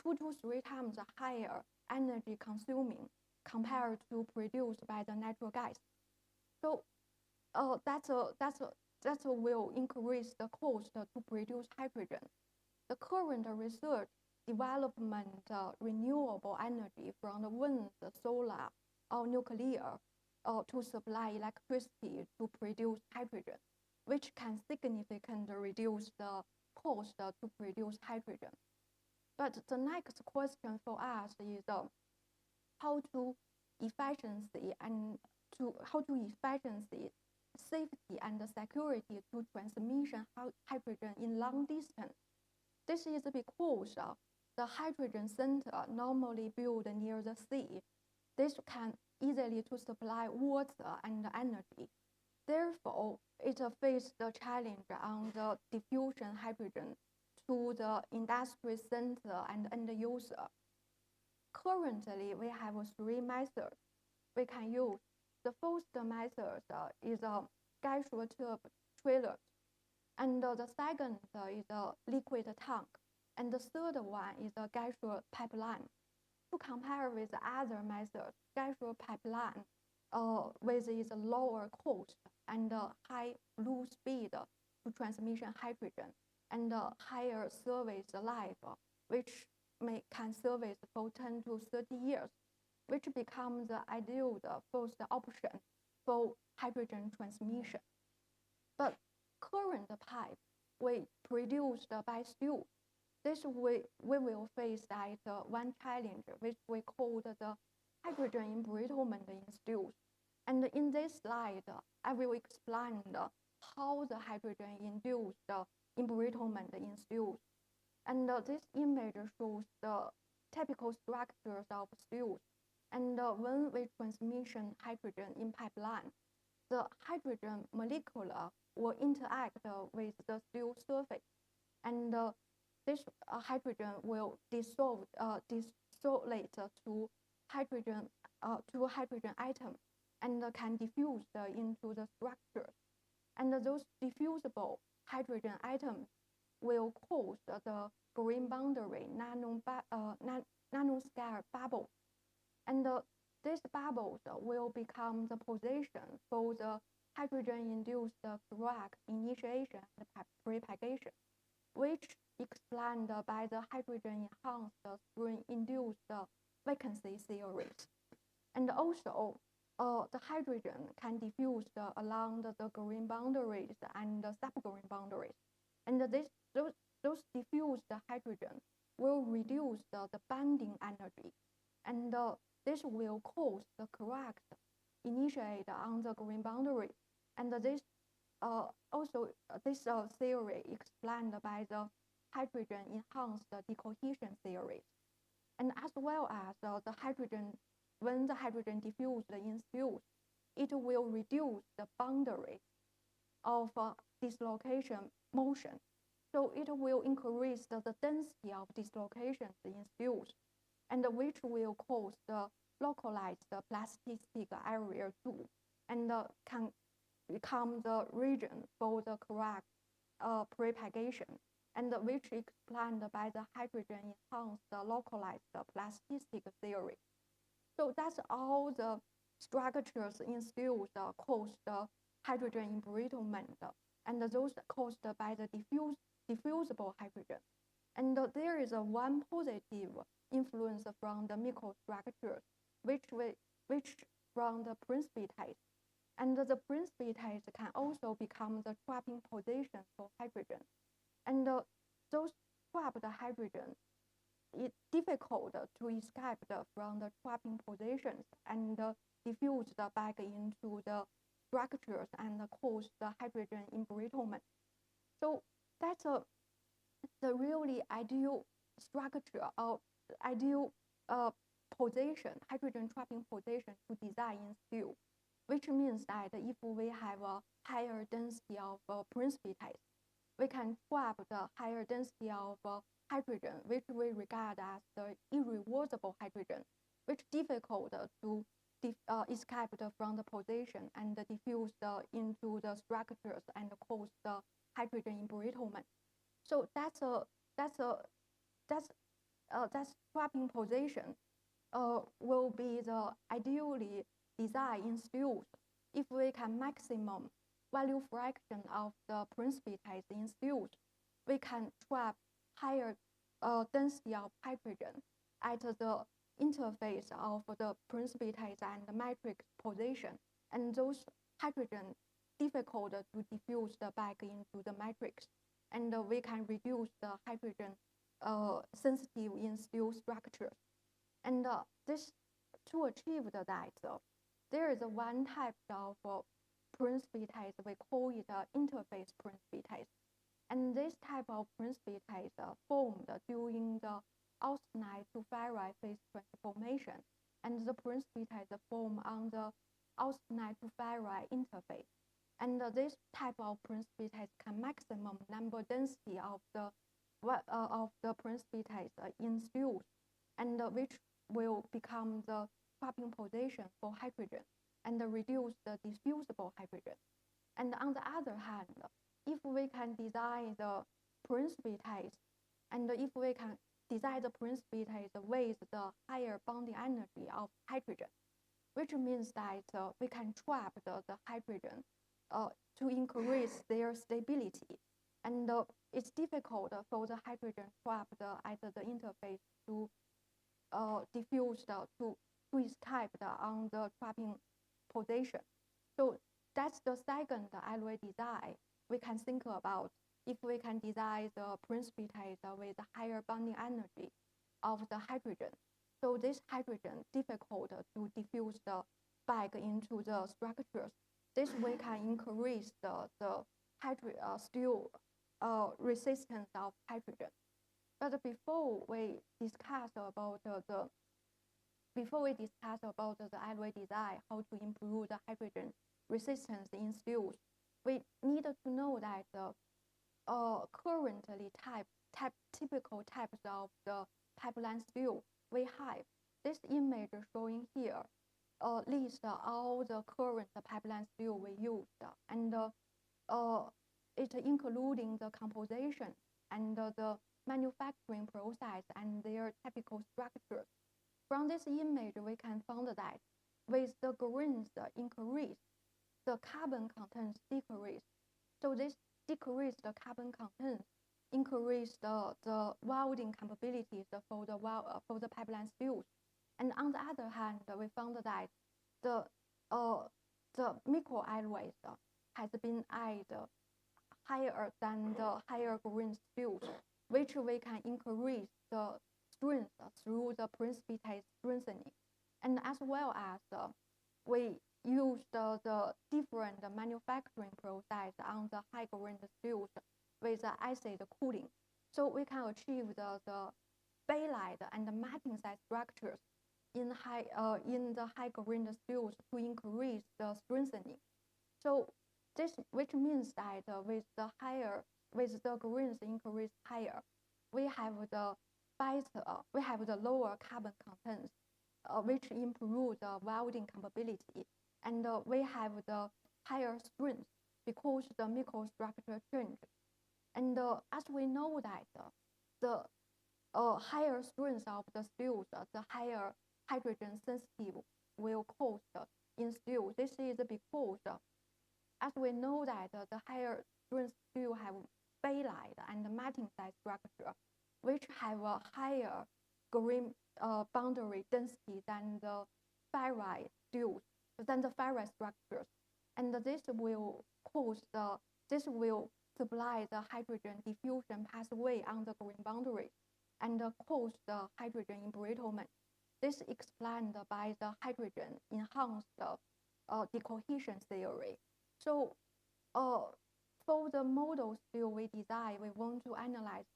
2 to 3 times higher energy consuming compared to produced by the natural gas. So that will increase the cost to produce hydrogen. The current research development renewable energy from the wind, solar, or nuclear to supply electricity to produce hydrogen, which can significantly reduce the cost to produce hydrogen. But the next question for us is how to efficiency, safety and security to transmission hydrogen in long distance. This is because the hydrogen center normally built near the sea. This can easily to supply water and energy. Therefore, it faces the challenge on the diffusion hydrogen to the industry center and end user. Currently, we have 3 methods we can use. The first method is a gaseous tube trailer, and the second is a liquid tank, and the third one is a gaseous pipeline. To compare with other methods, gaseous pipeline with its lower cost and high low speed to transmission hydrogen and higher service life, which can service for 10 to 30 years, which becomes the ideal first option for hydrogen transmission. But current pipe we produced by steel. This we will face that one challenge, which we call the hydrogen embrittlement in steels. And in this slide, I will explain how the hydrogen induced embrittlement in steels. And this image shows the typical structures of steels. And when we transmission hydrogen in pipeline, the hydrogen molecule will interact with the steel surface, and this hydrogen will dissociate to hydrogen atom, and can diffuse into the structure. And those diffusible hydrogen atoms will cause the grain boundary nanoscale bubbles. And these bubbles will become the position for the hydrogen-induced Dirac initiation and propagation, which explained by the hydrogen-enhanced spin-induced vacancy theories. And also, the hydrogen can diffuse along the grain boundaries and the subgrain boundaries. And those diffused hydrogen will reduce the bonding energy, and this will cause the correct initiate on the grain boundary. And this theory explained by the hydrogen-enhanced decohesion theory. And as well as the hydrogen, when the hydrogen diffused in steels, it will reduce the boundary of dislocation motion. So it will increase the density of dislocations in steels, and which will cause the localized plastic area too, and can become the region for the correct propagation, and which explained by the hydrogen-enhanced localized plasticity theory. So that's all the structures in steels caused hydrogen embrittlement, and those caused by the diffusible hydrogen. And there is one positive influence from the microstructures, which from the precipitates. And the precipitates can also become the trapping position for hydrogen. And those trapped hydrogen, it's difficult to escape from the trapping positions and diffused back into the structures and cause the hydrogen embrittlement. So that's the really ideal structure or ideal position, hydrogen trapping position to design in steel, which means that if we have a higher density of precipitates, we can trap the higher density of hydrogen, which we regard as the irreversible hydrogen, which difficult to escape from the position and diffuse into the structures and cause the hydrogen embrittlement. So that's trapping position will be the ideally designed in steels if we can maximum value fraction of the precipitates in steels. We can trap higher density of hydrogen at the interface of the precipitates and the matrix position, and those hydrogen difficult to diffuse back into the matrix, and we can reduce the hydrogen sensitive in steel structures. And this to achieve that, there is one type of precipitates, we call it interface precipitates. And this type of precipitates formed during the austenite to ferrite phase transformation, and the precipitates form on the austenite to ferrite interface. And this type of precipitates can maximum number density of the precipitates in steels, and which will become the trapping position for hydrogen and reduce the diffusible hydrogen. And on the other hand, if we can design the precipitates, and if we can design the precipitates with the higher bonding energy of hydrogen, which means that we can trap the hydrogen to increase their stability. And it's difficult for the hydrogen trapped at the interface to diffuse to escape on the trapping position. So that's the second alloy design we can think about if we can design the precipitates with higher bonding energy of the hydrogen. So this hydrogen difficult to diffuse back into the structures. This way can increase the steel resistance of hydrogen. But before we discuss about the alloy design, how to improve the hydrogen resistance in steels, we need to know that currently typical types of the pipeline steel we have. This image showing here lists all the current pipeline steel we used, and it including the composition and the manufacturing process and their typical structures. From this image, we can find that with the grains increase, the carbon contents decrease. So this decrease the carbon content, increase the welding capabilities for the pipeline steels. And on the other hand, we found that the microalloys has been added higher than the higher grain steels, which we can increase the strength through the precipitate strengthening. And as well as we use the different manufacturing process on the high grain steels with acid cooling. So we can achieve the baylide and matting side structures in the high grain steels to increase the strengthening. So this, which means that with the grains increase higher, we have the lower carbon contents, which improve the welding capability, and we have the higher strength because the microstructure change. And as we know that the higher strength of the steels, the higher hydrogen sensitive will cause in steel. This is because as we know that the higher strength steel have baylide and matting side structure, which have a higher grain boundary density than the ferrite steels, than the ferrite structures, and this will supply the hydrogen diffusion pathway on the grain boundary, and cause the hydrogen embrittlement. This is explained by the hydrogen enhanced decohesion theory. So, for the model steel we design, we want to analyze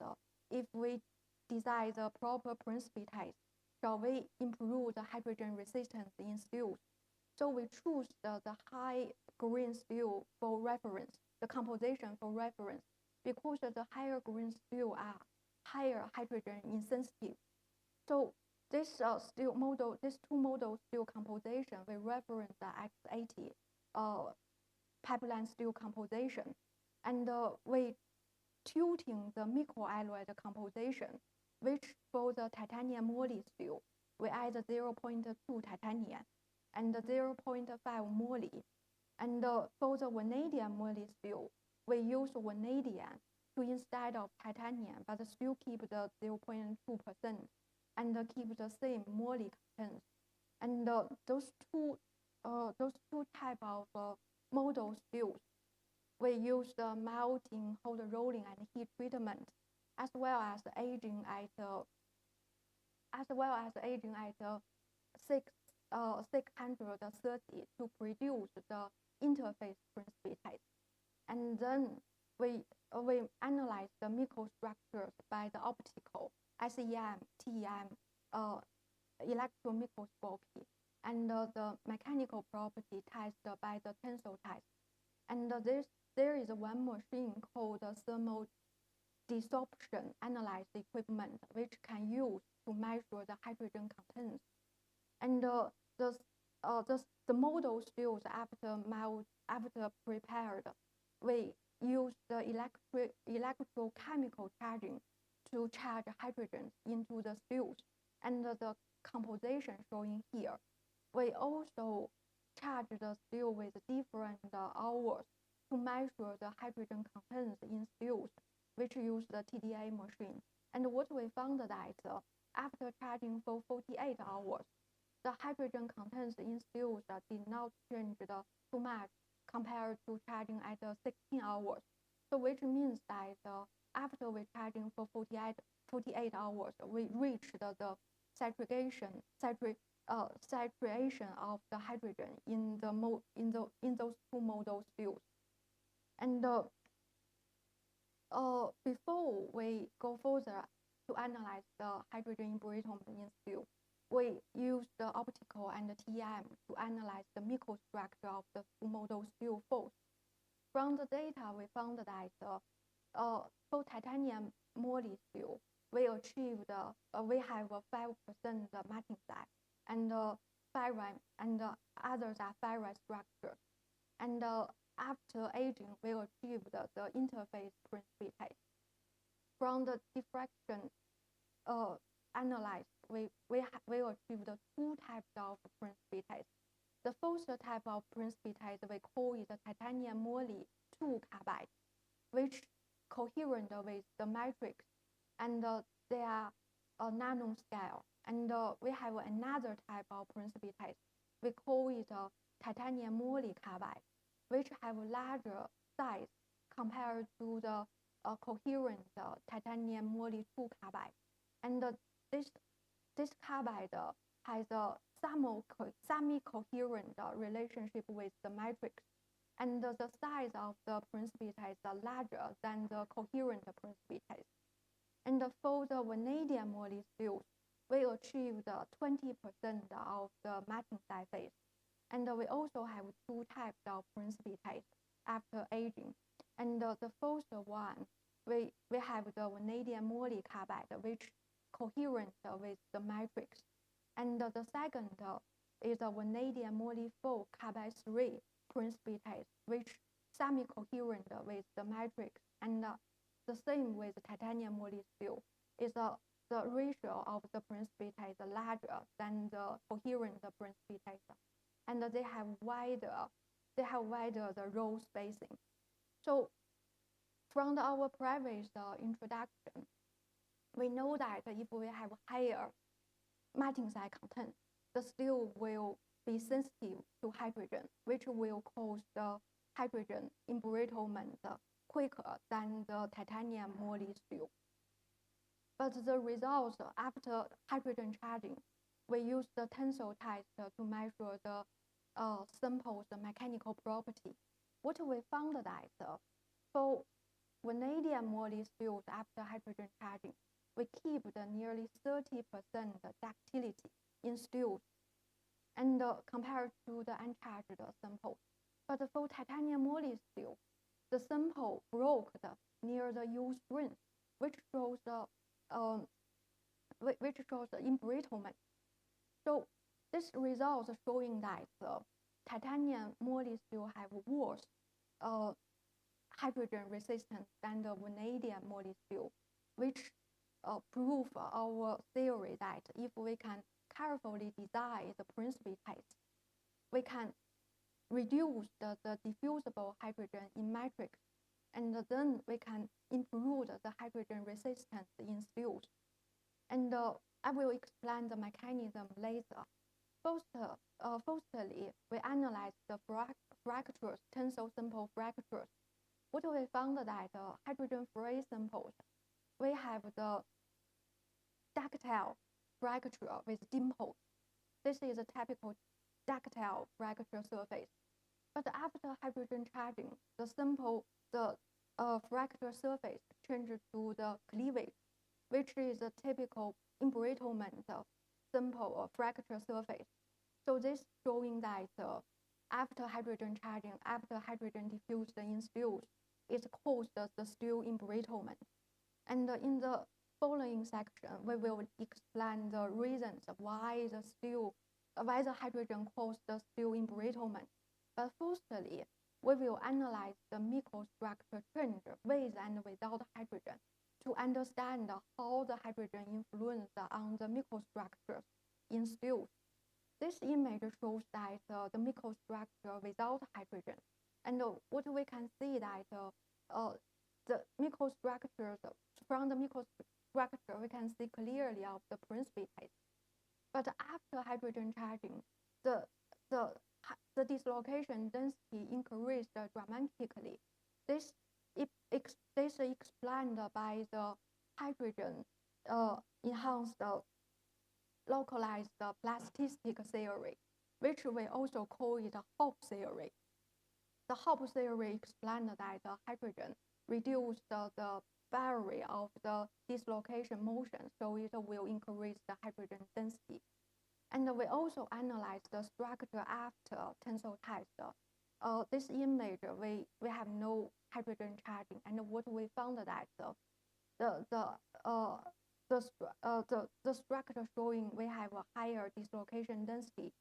if we design the proper precipitate, shall we improve the hydrogen resistance in steels? So we choose the high grain steel for reference, the composition for reference, because the higher grain steel are higher hydrogen insensitive. So this two model steel composition, we reference the X80 pipeline steel composition, and we tilting the microalloy composition, which for the titanium moly steel, we add 0.2 titanium and 0.5 moly. And for the vanadium moly steel, we use vanadium to instead of titanium, but still keep the 0.2% and keep the same moly content. And those two type of model steels, we use the melting, hot rolling, and heat treatment, as well as aging at 630 to produce the interface precipitate. And then we analyze the microstructures by the optical, SEM, TEM, electromicroscopy, and the mechanical property test by the tensile test. And there is one machine called the thermal desorption analyze equipment, which can use to measure the hydrogen contents. And the model steels after prepared, we use the electrochemical charging to charge hydrogen into the steels, and the composition showing here. We also charge the steel with different hours to measure the hydrogen contents in steels, which use the TDA machine. And what we found that after charging for 48 hours, the hydrogen contents in steels did not change too much compared to charging at 16 hours. So which means that after we charging for 48 hours, we reached the saturation of the hydrogen in those two model steels. And before we go further, to analyze the hydrogen embrittlement in steel. We use the optical and the TEM to analyze the microstructure of the two-modal steel faults. From the data, we found that for titanium moly steel, we have a 5% melting size, and ferrite and others are ferrite structures. And after aging, we achieved the interface precipitate. From the diffraction analyzed, we achieved the two types of precipitates. The first type of precipitate we call it titanium moly 2 carbide, which coherent with the matrix, and they are nanoscale. And we have another type of precipitate. We call it titanium moly carbide, which have larger size compared to the coherent titanium moly 2 carbide. And this carbide has a semi-coherent relationship with the matrix, and the size of the precipitates are larger than the coherent precipitates. And for the vanadium moly steels, we achieved 20% of the melting phase. And we also have two types of precipitates after aging. And the first one, we have the vanadium moly carbide, which coherent with the matrix. And the second is a vanadium moly 4 carbide 3 precipitate, which semi-coherent with the matrix. And the same with titanium moly steel is the ratio of the precipitate larger than the coherent precipitate, and they have wider the row spacing. So from our previous introduction, we know that if we have higher melting site content, the steel will be sensitive to hydrogen, which will cause the hydrogen embrittlement quicker than the titanium moly steel. But the results after hydrogen charging, we use the tensile test to measure the sample's mechanical property. What we found that for vanadium moly steels after hydrogen charging, we keep the nearly 30% ductility in steels, and compared to the uncharged sample. But for titanium moly steel, the sample broke near the U strength, which shows embrittlement. So this result showing that titanium moly steel have worse hydrogen resistance than the vanadium moly steel, which prove our theory that if we can carefully design the precipitates, we can reduce the diffusible hydrogen in matrix, and then we can improve the hydrogen resistance in steels. And I will explain the mechanism later. Firstly, we analyzed the fractures, tensile sample fractures. What we found that hydrogen-free samples, we have the ductile fracture with dimples. This is a typical ductile fracture surface. But after hydrogen charging, the fracture surface changed to the cleavage, which is a typical embrittlement sample fracture surface. So this showing that after hydrogen charging, after hydrogen diffused in steels, it caused the steel embrittlement. And in the following section, we will explain the reasons why the hydrogen caused the steel embrittlement. But firstly, we will analyze the microstructure change with and without hydrogen to understand how the hydrogen influences on the microstructures in steels. This image shows that the microstructure without hydrogen. And what we can see that the microstructures, from the microstructure, we can see clearly of the precipitate. But after hydrogen charging, the dislocation density increased dramatically. This is explained by the hydrogen enhanced localized plasticity theory, which we also call it Hop theory. The Hop theory explained that hydrogen reduced the vary of the dislocation motion, so it will increase the hydrogen density. And we also analyze the structure after tensile test. This image, we have no hydrogen charging, and what we found that the structure showing we have a higher dislocation density,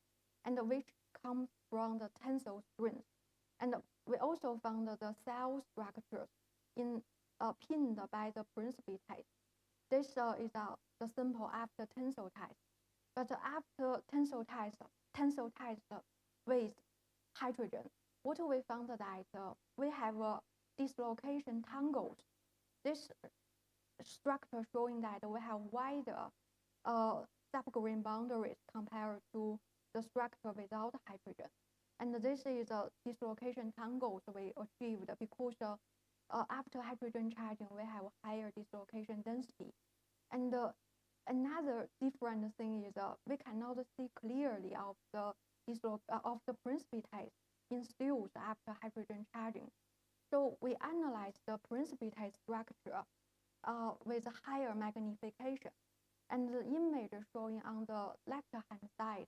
and which comes from the tensile strength. And we also found the cell structures in pinned by the precipitate. This is the sample after tensile test. But after tensile test with hydrogen, what we found that we have dislocation tangles. This structure showing that we have wider subgreen boundaries compared to the structure without hydrogen. And this is a dislocation tangles we achieved because after hydrogen charging, we have higher dislocation density. And another different thing is we cannot see clearly of the precipitate in stills after hydrogen charging. So we analyzed the precipitate structure with a higher magnification. And the image showing on the left-hand side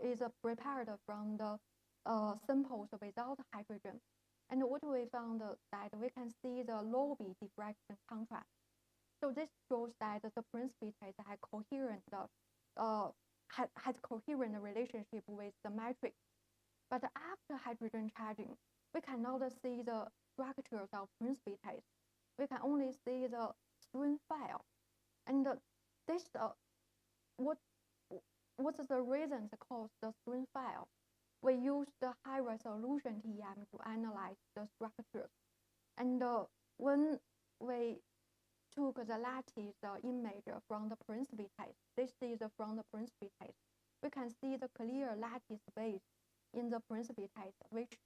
is prepared from the samples without hydrogen. And what we found that we can see the lobby diffraction contrast. So this shows that the precipitate had coherent relationship with the matrix. But after hydrogen charging, we cannot see the structures of precipitate. We can only see the string file. And this what's the reason to cause the string file? We use the high resolution TEM to analyze the structures. And when we took the lattice image from the precipitate, this is from the precipitate, we can see the clear lattice space in the precipitate, which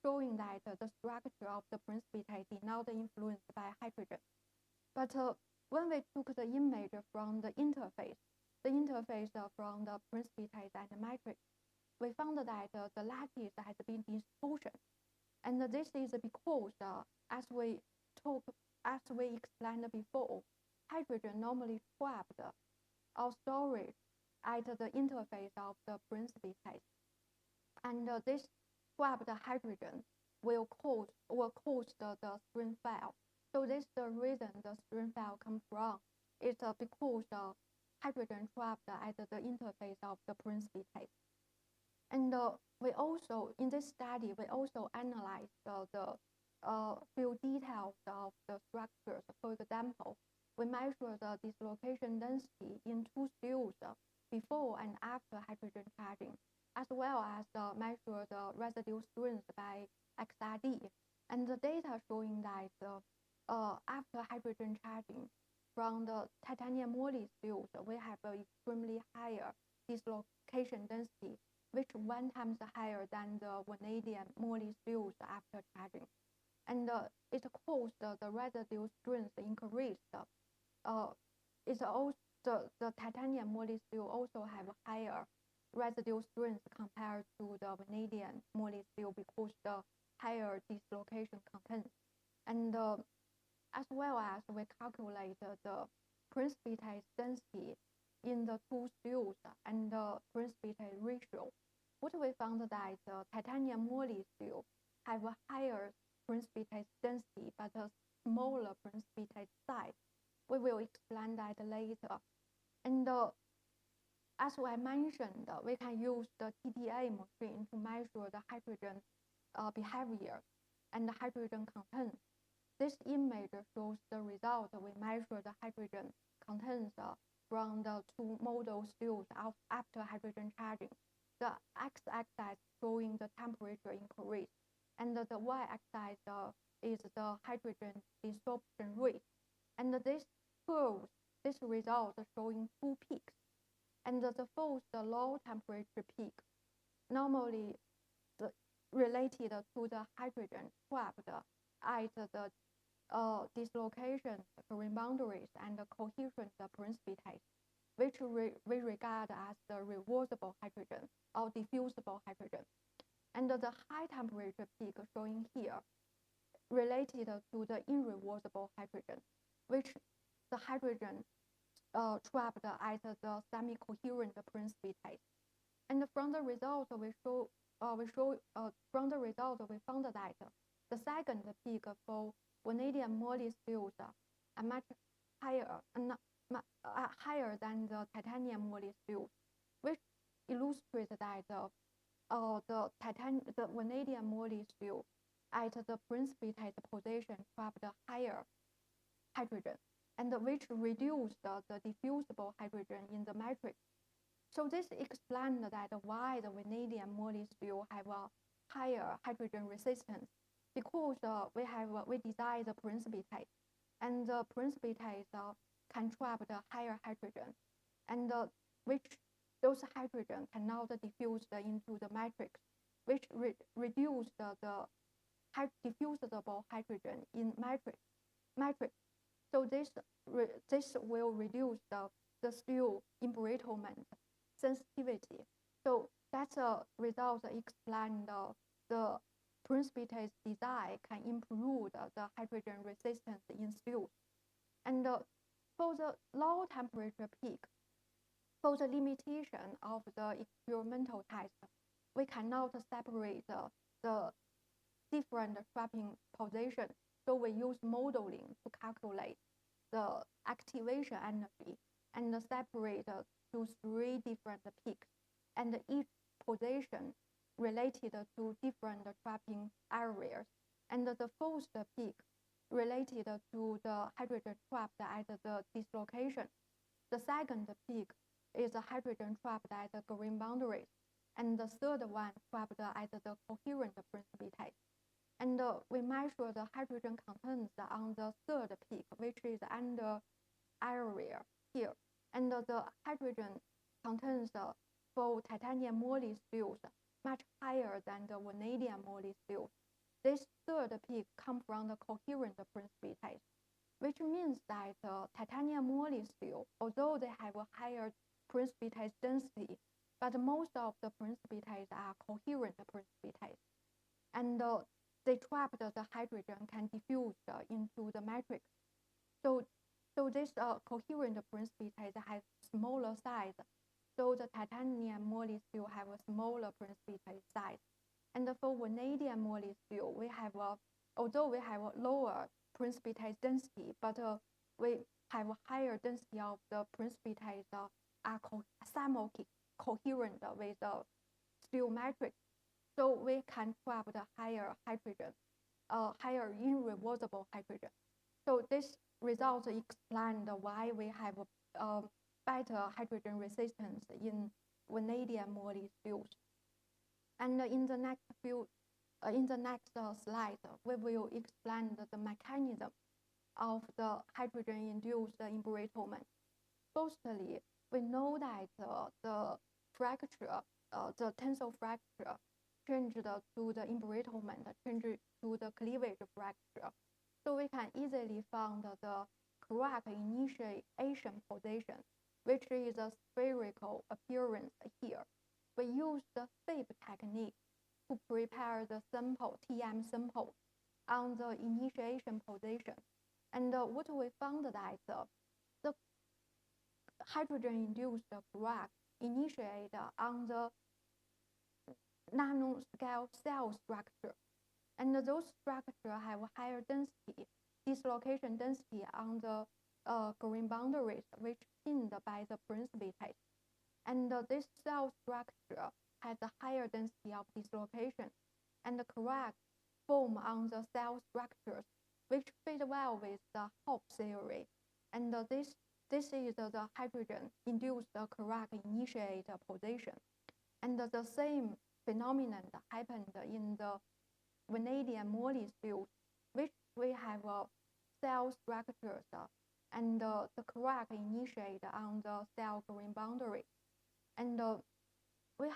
showing that the structure of the precipitate is not influenced by hydrogen. But when we took the image from the interface from the precipitate and the matrix, we found that the lattice has been distortion. And this is because, as we explained before, hydrogen normally trapped or storage at the interface of the precipitate. And this trapped hydrogen will cause the string file. So this is the reason the string file comes from. It's because hydrogen trapped at the interface of the precipitate. And we also, in this study, we also analyzed the few details of the structures. For example, we measure the dislocation density in two stills before and after hydrogen charging, as well as measure the residue strength by XRD. And the data showing that after hydrogen charging, from the titanium moly stills, we have an extremely higher dislocation density, which 1 times higher than the vanadium moly stills after charging. And it caused the residue strength increased. It's also the titanium moly still also have higher residue strength compared to the vanadium moly still because the higher dislocation content. And as well as we calculate the precipitate density in the two stills and the precipitate ratio. What we found that titanium moly still have a higher precipitate density but a smaller precipitate size. We will explain that later. And as I mentioned, we can use the TTA machine to measure the hydrogen behavior and the hydrogen content. This image shows the result. We measure the hydrogen contents from the two model stills after hydrogen charging. The x-axis showing the temperature increase, and the y-axis is the hydrogen desorption rate. And this curves, this result showing two peaks. And the first low temperature peak, normally related to the hydrogen trapped at the dislocation, green boundaries, and the coherent precipitate, which we regard as the reversible hydrogen or diffusible hydrogen. And the high temperature peak showing here related to the irreversible hydrogen, which the hydrogen trapped at the semi-coherent precipitate. And from the result, we found that the second peak for vanadium molecules are much higher, higher than the titanium molecules, which illustrates that the vanadium molecule at the precipitate position trapped higher hydrogen, and which reduced the diffusible hydrogen in the matrix. So this explains that why the vanadium molecule have a higher hydrogen resistance, because we designed the precipitate, and the precipitate can trap the higher hydrogen, and which those hydrogen cannot diffuse into the matrix, which reduce the diffusible hydrogen in matrix. So this will reduce the steel embrittlement sensitivity. So that's a result explain the precipitate design can improve the hydrogen resistance in steel. And for the low temperature peak, for the limitation of the experimental test, we cannot separate the different trapping positions. So we use modeling to calculate the activation energy and separate to 3 different peaks, and each position related to different trapping areas. And the first peak related to the hydrogen trapped at the dislocation. The second peak is the hydrogen trapped at the green boundaries, and the third one trapped at the coherent precipitate. And we measure the hydrogen contents on the third peak, which is under area here. And the hydrogen contents for titanium molecules much higher than the vanadium molecules. This third peak comes from the coherent precipitate, which means that titanium molecules, although they have a higher precipitate density, but most of the precipitates are coherent precipitates. And they trap the hydrogen can diffuse into the matrix. So this coherent precipitate has smaller size. So the titanium molecule have a smaller precipitate size. And for vanadium molecule, although we have a lower precipitate density, but we have a higher density of the precipitates are semi-coherent with the steel matrix. So we can trap the higher hydrogen, higher irreversible hydrogen. So this result explains why we have better hydrogen resistance in vanadium molecules. And in the next slide, we will explain the mechanism of the hydrogen-induced embrittlement. Firstly, we know that the fracture, the tensile fracture, changed to the embrittlement, changed to the cleavage fracture. So we can easily find the correct initiation position, which is a spherical appearance here. We use the FIB technique to prepare the sample, TM sample, on the initiation position. And what we found that the hydrogen-induced crack initiate on the nanoscale cell structure. And those structures have higher density, dislocation density on the green boundaries, which pinned by the precipitate. And this cell structure has a higher density of dislocation, and the crack form on the cell structures, which fit well with the Hopf theory. And this is the hydrogen-induced crack initiate position. And the same phenomenon happened in the vanadium molecules, which we have cell structures and the crack initiate on the cell green boundary. And we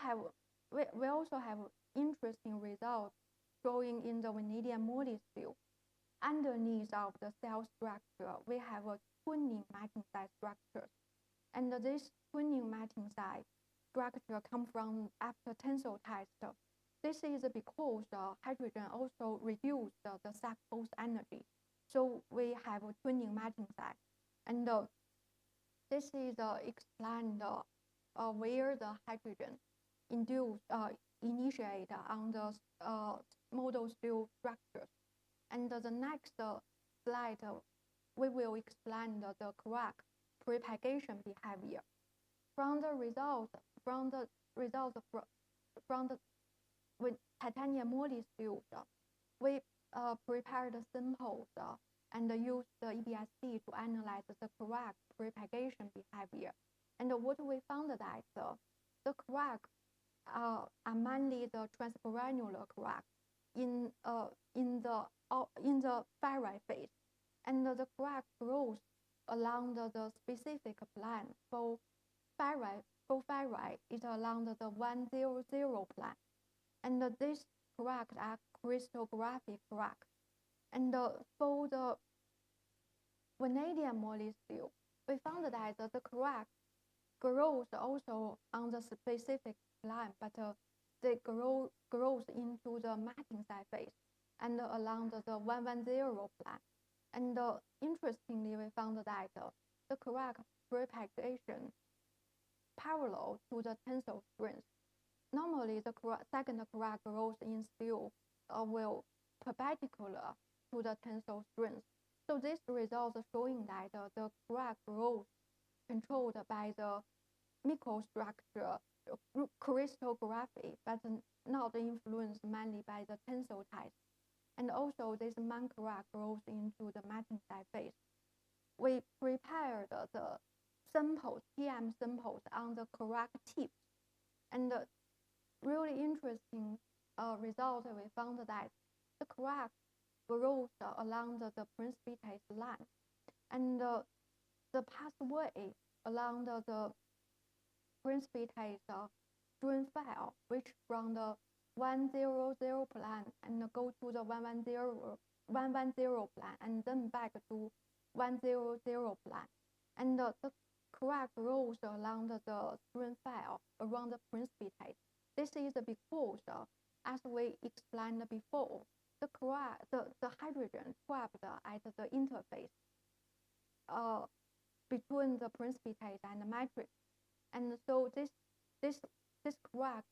also have interesting results showing in the vanadium molecule. Underneath of the cell structure, we have a twinning mating site structures. And this twinning mating site structure comes from after tensile test this is because hydrogen also reduces the sack-force energy. So we have a twinning matching side. And this is explained where the hydrogen initiate on the model steel structures. And the next slide, we will explain the correct propagation behavior. From the with titanium moly steels, we prepared samples and used the EBSD to analyze the correct propagation behavior. And what we found that the quark are mainly the transgranular quark in the ferrite phase, and the quark grows along the specific plane. For ferrite is along the 100 plane, and these quarks are crystallographic quarks. And for the vanadium molecule, we found that the quark grows also on the specific plane, but they grows into the matching side phase and along the 110 plane. And interestingly, we found that the quark propagation parallel to the tensile strength. Normally, the second quark growth in steel will perpendicular to the tensile strength. So this result showing that the quark growth controlled by the microstructure crystallography, but not influenced mainly by the tensile type. And also, this main quark grows into the matching side phase. We prepared the samples, TM samples on the quark tips, and really interesting result, we found that the quark grows along the precipitate line, and the pathway along the precipitate strain file, which from the 100 plane and go to the 110 plane, and then back to 100 plane, and the quark grows along the strain file around the precipitate. This is because, as we explained before, the hydrogen trapped at the interface between the precipitate and the matrix, and so this quark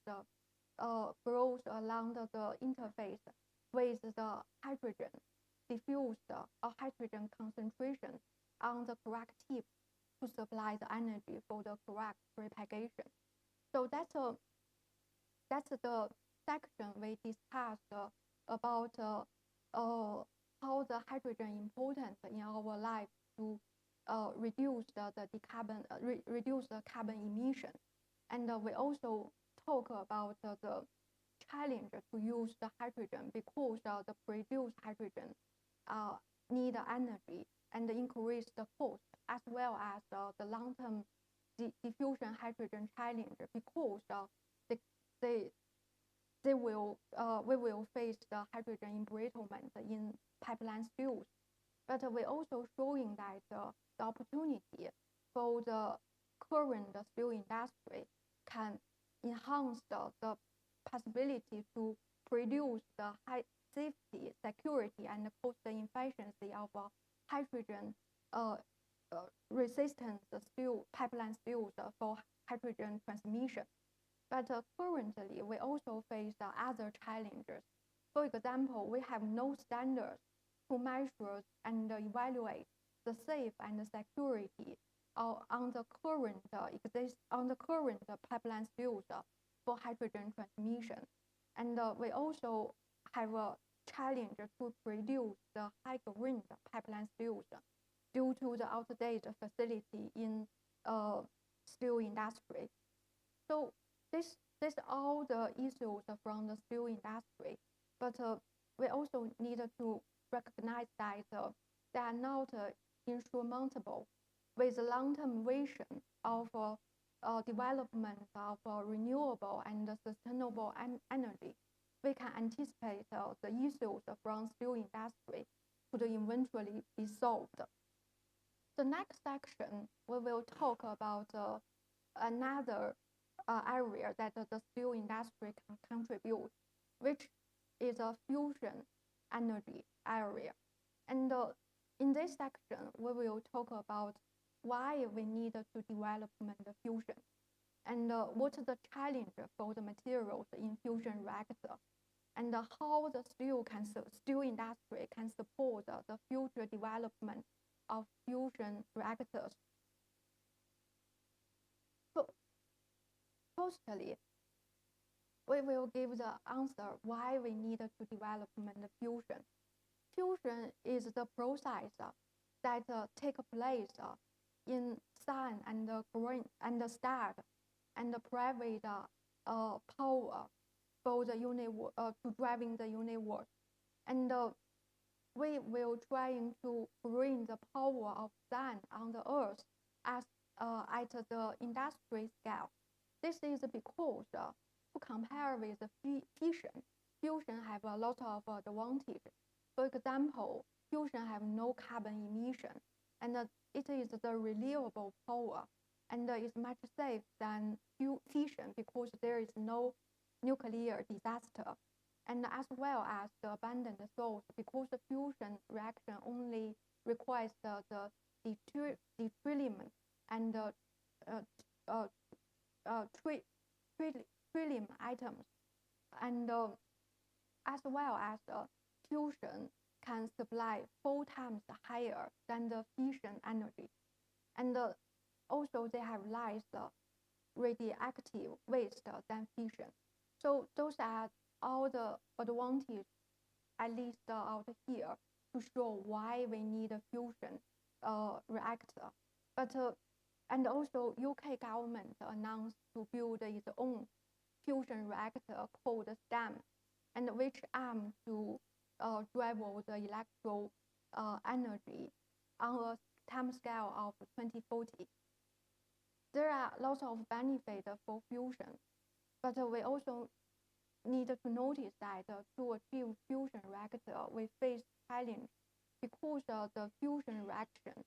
grows along the interface with the hydrogen diffused hydrogen concentration on the quark tip to supply the energy for the quark propagation. So that's the section we discussed about how the hydrogen important in our life to reduce the carbon emission, and we also talk about the challenge to use the hydrogen because the produced hydrogen need energy and increase the cost, as well as the long-term diffusion hydrogen challenge because we will face the hydrogen embrittlement in pipeline steels. But we also showing that the opportunity for the current steel industry can enhance the possibility to produce the high safety, security, and cost efficiency of hydrogen resistant steel, pipeline steels for hydrogen transmission. But currently, we also face other challenges. For example, we have no standards to measure and evaluate the safe and the security on the current pipeline steels for hydrogen transmission. And we also have a challenge to produce the high-grade pipeline steels due to the outdated facility in steel industry. So this all the issues from the steel industry, but we also need to recognize that they are not insurmountable. With long-term vision of development of renewable and sustainable energy, we can anticipate the issues from steel industry could eventually be solved. The next section, we will talk about another area that the steel industry can contribute, which is a fusion energy area. And in this section, we will talk about why we need to develop the fusion, and what is the challenge for the materials in fusion reactor, and how the steel industry can support the future development of fusion reactors. So, firstly, we will give the answer why we need to develop the fusion. Fusion is the process that take place in sun and grain and the star, and provide power for the to driving the universe. And we will trying to bring the power of sun on the earth as at the industry scale. This is because to compare with the fusion have a lot of advantages. For example, fusion have no carbon emission, and it is the renewable power, and is much safe than fission because there is no nuclear disaster, and as well as the abundant source because the fusion reaction only requires the deuterium and tritium atoms, and as well as fusion can supply 4 times higher than the fission energy, and also they have less radioactive waste than fission. So those are all the advantages I list out here to show why we need a fusion reactor. But and also UK government announced to build its own fusion reactor called STEM, and which aims to drive the electro energy on a time scale of 2040. There are lots of benefits for fusion, but we also need to notice that to achieve fusion reactor, we face challenge because the fusion reaction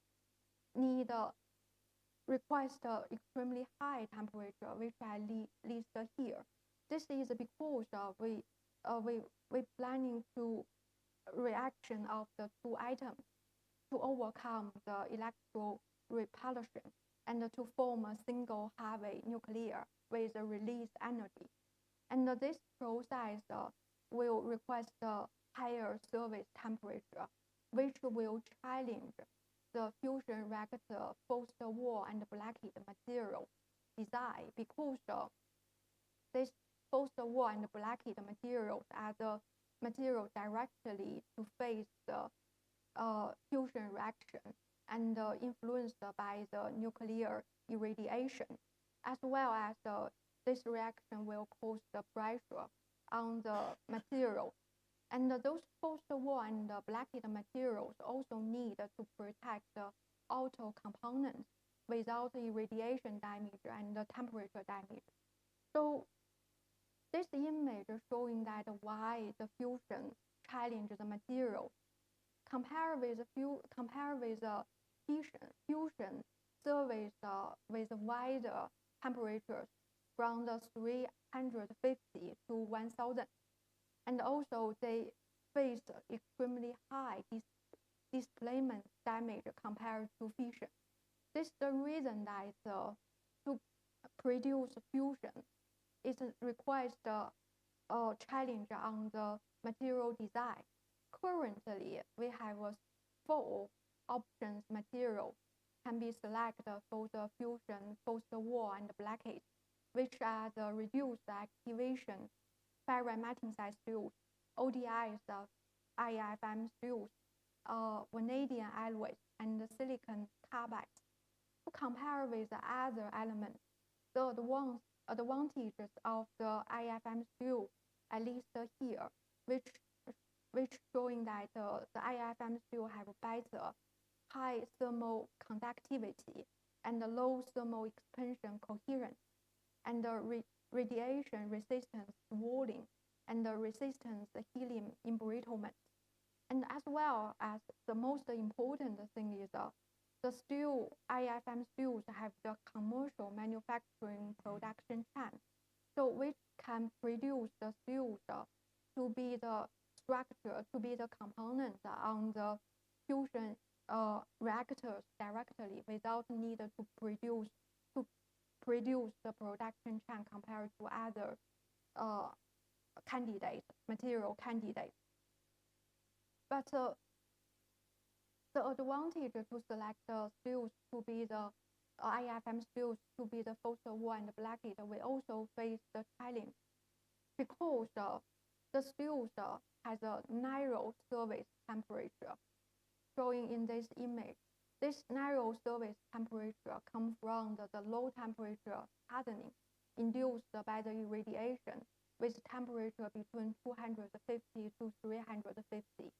requires extremely high temperature, which I list here. This is because we planning to reaction of the 2 items to overcome the electro repulsion and to form a single heavy nuclear with a release energy. And this process will request a higher surface temperature, which will challenge the fusion reactor post-war and blackheat material design, because this post-war and blackheat materials are the material directly to face the fusion reaction and influenced by the nuclear irradiation, as well as this reaction will cause the pressure on the material. And those post-war and blackheat materials also need to protect the auto components without irradiation damage and temperature damage. So this image showing that why the fusion challenge the material. Compare with fusion surveys with wider temperatures from the 350 to 1000. And also they face extremely high displacement damage compared to fission. This is the reason that to produce fusion, it requires the challenge on the material design. Currently, we have 4 options material can be selected for the fusion post-war and blackheat, which are the reduced activation ferromagnetic steels, ODIs, IFM steels, vanadium alloys, and silicon carbides. To compare with the other elements, the advantages of the IFM steel are listed here, which showing that the IFM steel have better high thermal conductivity and low thermal expansion coherence, and radiation resistance to walling, and resistance to helium embrittlement. And as well as the most important thing is the steel, IFM steels have the commercial manufacturing production chain, so which can produce the steels to be the structure, to be the components on the fusion reactors directly without need to produce the production chain compared to other material candidates. But the advantage to select the steels to be the IFM steels to be the fossil wool and blackheat, we also face the challenge because the steels has a narrow surface temperature. Showing in this image, this narrow surface temperature comes from the low temperature hardening induced by the irradiation with temperature between 250 to 350,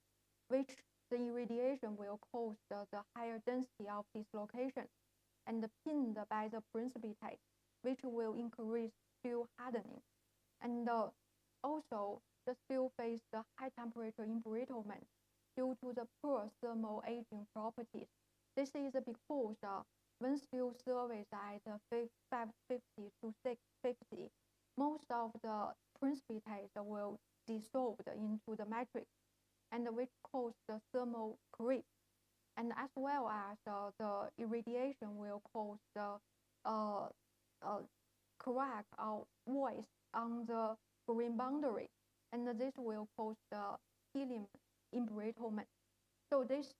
which the irradiation will cause the higher density of dislocation and pinned by the precipitate, which will increase steel hardening. And also, the steel face the high temperature embrittlement due to the poor thermal aging properties. This is because when steel surface at 550 to 650, most of the precipitate will dissolve into the matrix, and which cause the thermal creep, and as well as the irradiation will cause the crack or voids on the grain boundary, and this will cause the helium embrittlement. So this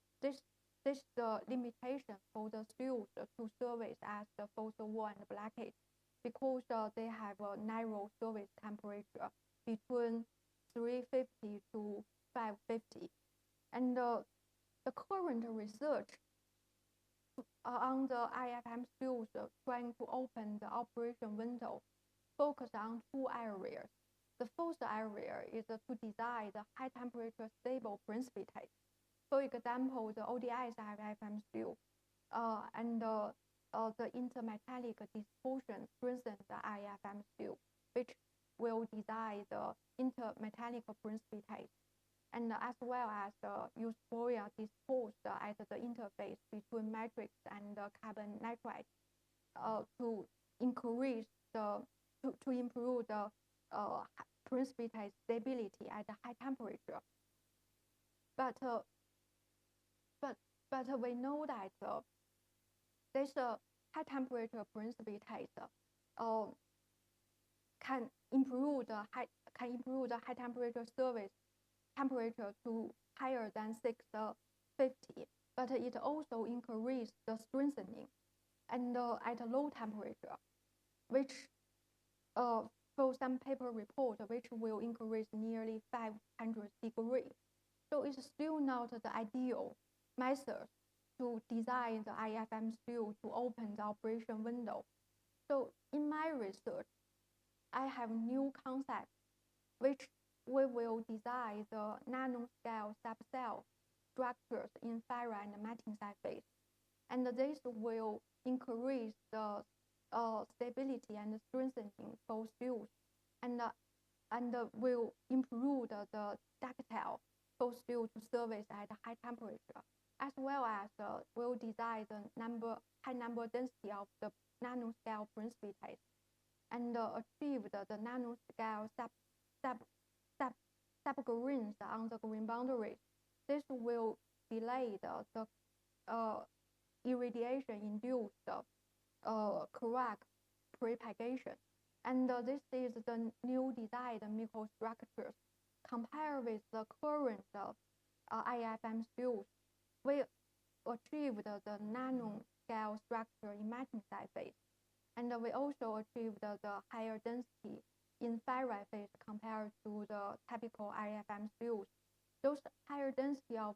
the limitation for the steels to surface as the fossil wool and blackheat, because they have a narrow surface temperature between 350 to 550. And the current research on the IFM steels trying to open the operation window focus on two areas. The first area is to design the high temperature stable precipitate. For example, the ODS IFM steel and the intermetallic dispersion strengthens the IFM steel, which will design the intermetallic precipitate, and as well as the euphoria disposed at the interface between matrix and carbon nitride to increase to improve the precipitate stability at a high temperature. But we know that this high temperature precipitate can improve the high temperature surface temperature to higher than 650, but it also increases the strengthening and at a low temperature, which for some paper report, which will increase nearly 500 degrees. So it's still not the ideal method to design the IFM steel to open the operation window. So in my research, I have new concepts which we will design the nanoscale subcell structures in ferrite and martensite phase, and this will increase the stability and strengthening for steels, and will improve the ductile for steel to surface at a high temperature, as well as will design the high number density of the nanoscale precipitate, and achieve the nanoscale subgrains on the grain boundaries. This will delay the irradiation-induced crack propagation. And this is the new designed microstructures. Compared with the current IFM steels, we achieved the nanoscale structure in martensite phase, and we also achieved the higher density in ferrite phase compared to the typical IFM steels. Those higher density of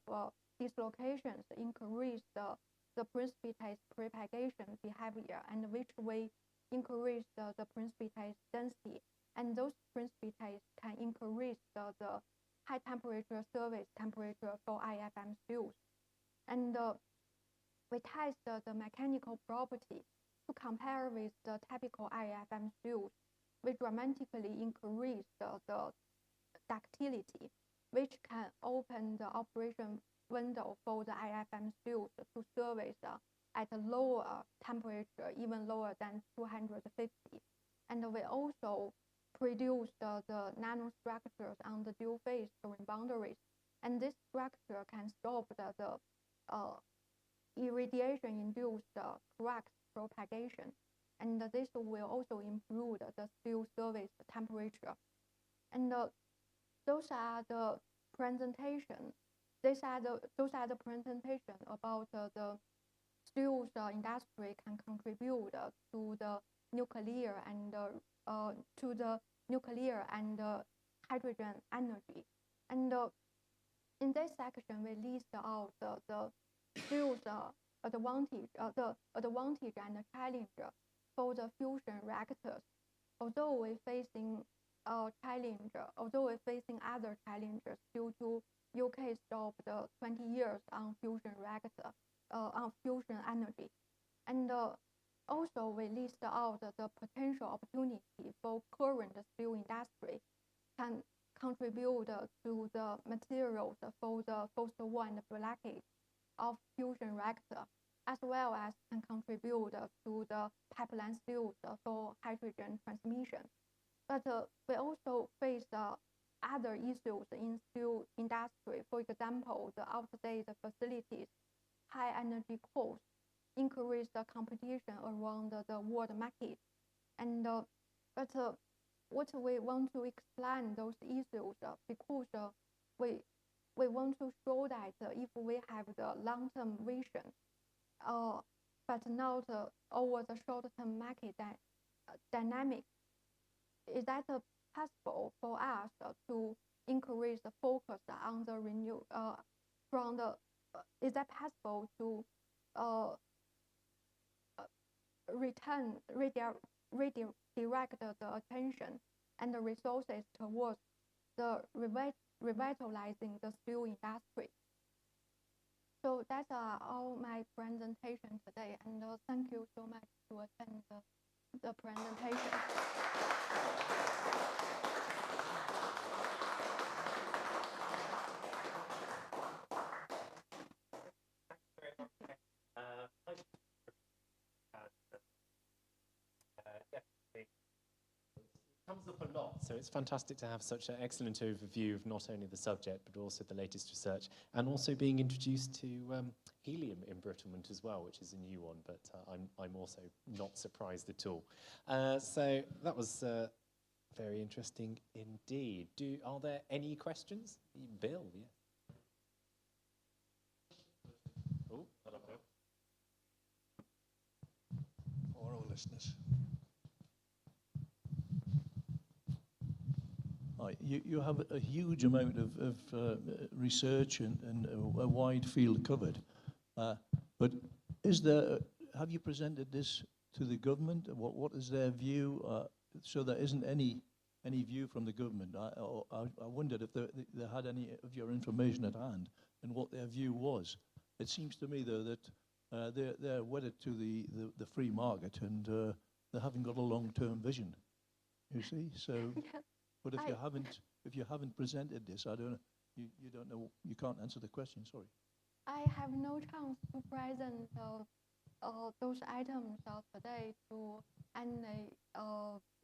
dislocations increase the precipitate propagation behavior, and which way increase the precipitate density, and those precipitates can increase the high temperature surface temperature for IFM steels. And we test the mechanical property to compare with the typical IFM steels. We dramatically increase the ductility, which can open the operation window for the IFM steels to surface at a lower temperature, even lower than 250. And we also produce the nanostructures on the dual phase during boundaries. And this structure can stop the irradiation-induced cracks propagation. And this will also improve the steel surface temperature. And those are the presentation. Those are the presentation about the steel industry can contribute to the nuclear and hydrogen energy. And in this section, we list out the steel's advantage and the challenge for the fusion reactors. Although we're facing other challenges due to UK stopped 20 years on fusion reactor, on fusion energy. And also we list out the potential opportunity for current steel industry can contribute to the materials for the first one blockage of fusion reactor, as well as can contribute to the pipeline steels for hydrogen transmission. But we also face other issues in steel industry. For example, the outdated facilities, high energy costs, increased competition around the world market. And but what we want to explain those issues because we want to show that if we have the long-term vision, but not over the short-term market dynamic, is that possible for us to increase the focus on the is that possible to redirect the attention and the resources towards the revitalizing the steel industry? So that's all my presentation today, and thank you so much to attend the presentation. Comes up a lot, so it's fantastic to have such an excellent overview of not only the subject but also the latest research, and also being introduced to helium embrittlement as well, which is a new one, but I'm also not surprised at all. So that was very interesting indeed. Are there any questions? Bill, yeah. Oh, hello. For our listeners. You have a huge amount of research and a wide field covered, but have you presented this to the government? What is their view? So there isn't any view from the government. I wondered if they had any of your information at hand and what their view was. It seems to me though that they're wedded to the free market, and they haven't got a long-term vision. You see, so. Yeah. But if you haven't presented this, I don't know. You don't know. You can't answer the question. Sorry. I have no chance to present those items today to any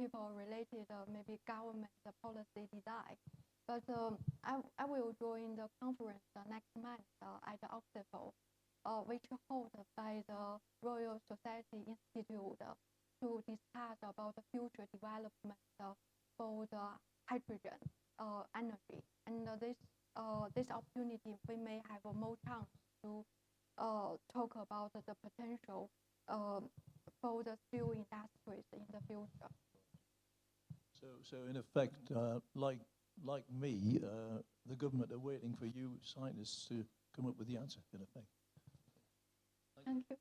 people related, maybe government policy design. But I will join the conference next month at Oxford, which held by the Royal Society Institute to discuss about the future development for the hydrogen energy. And this opportunity, we may have more chance to talk about the potential for the steel industries in the future. So in effect, like me, the government are waiting for you scientists to come up with the answer. In effect. Thank you.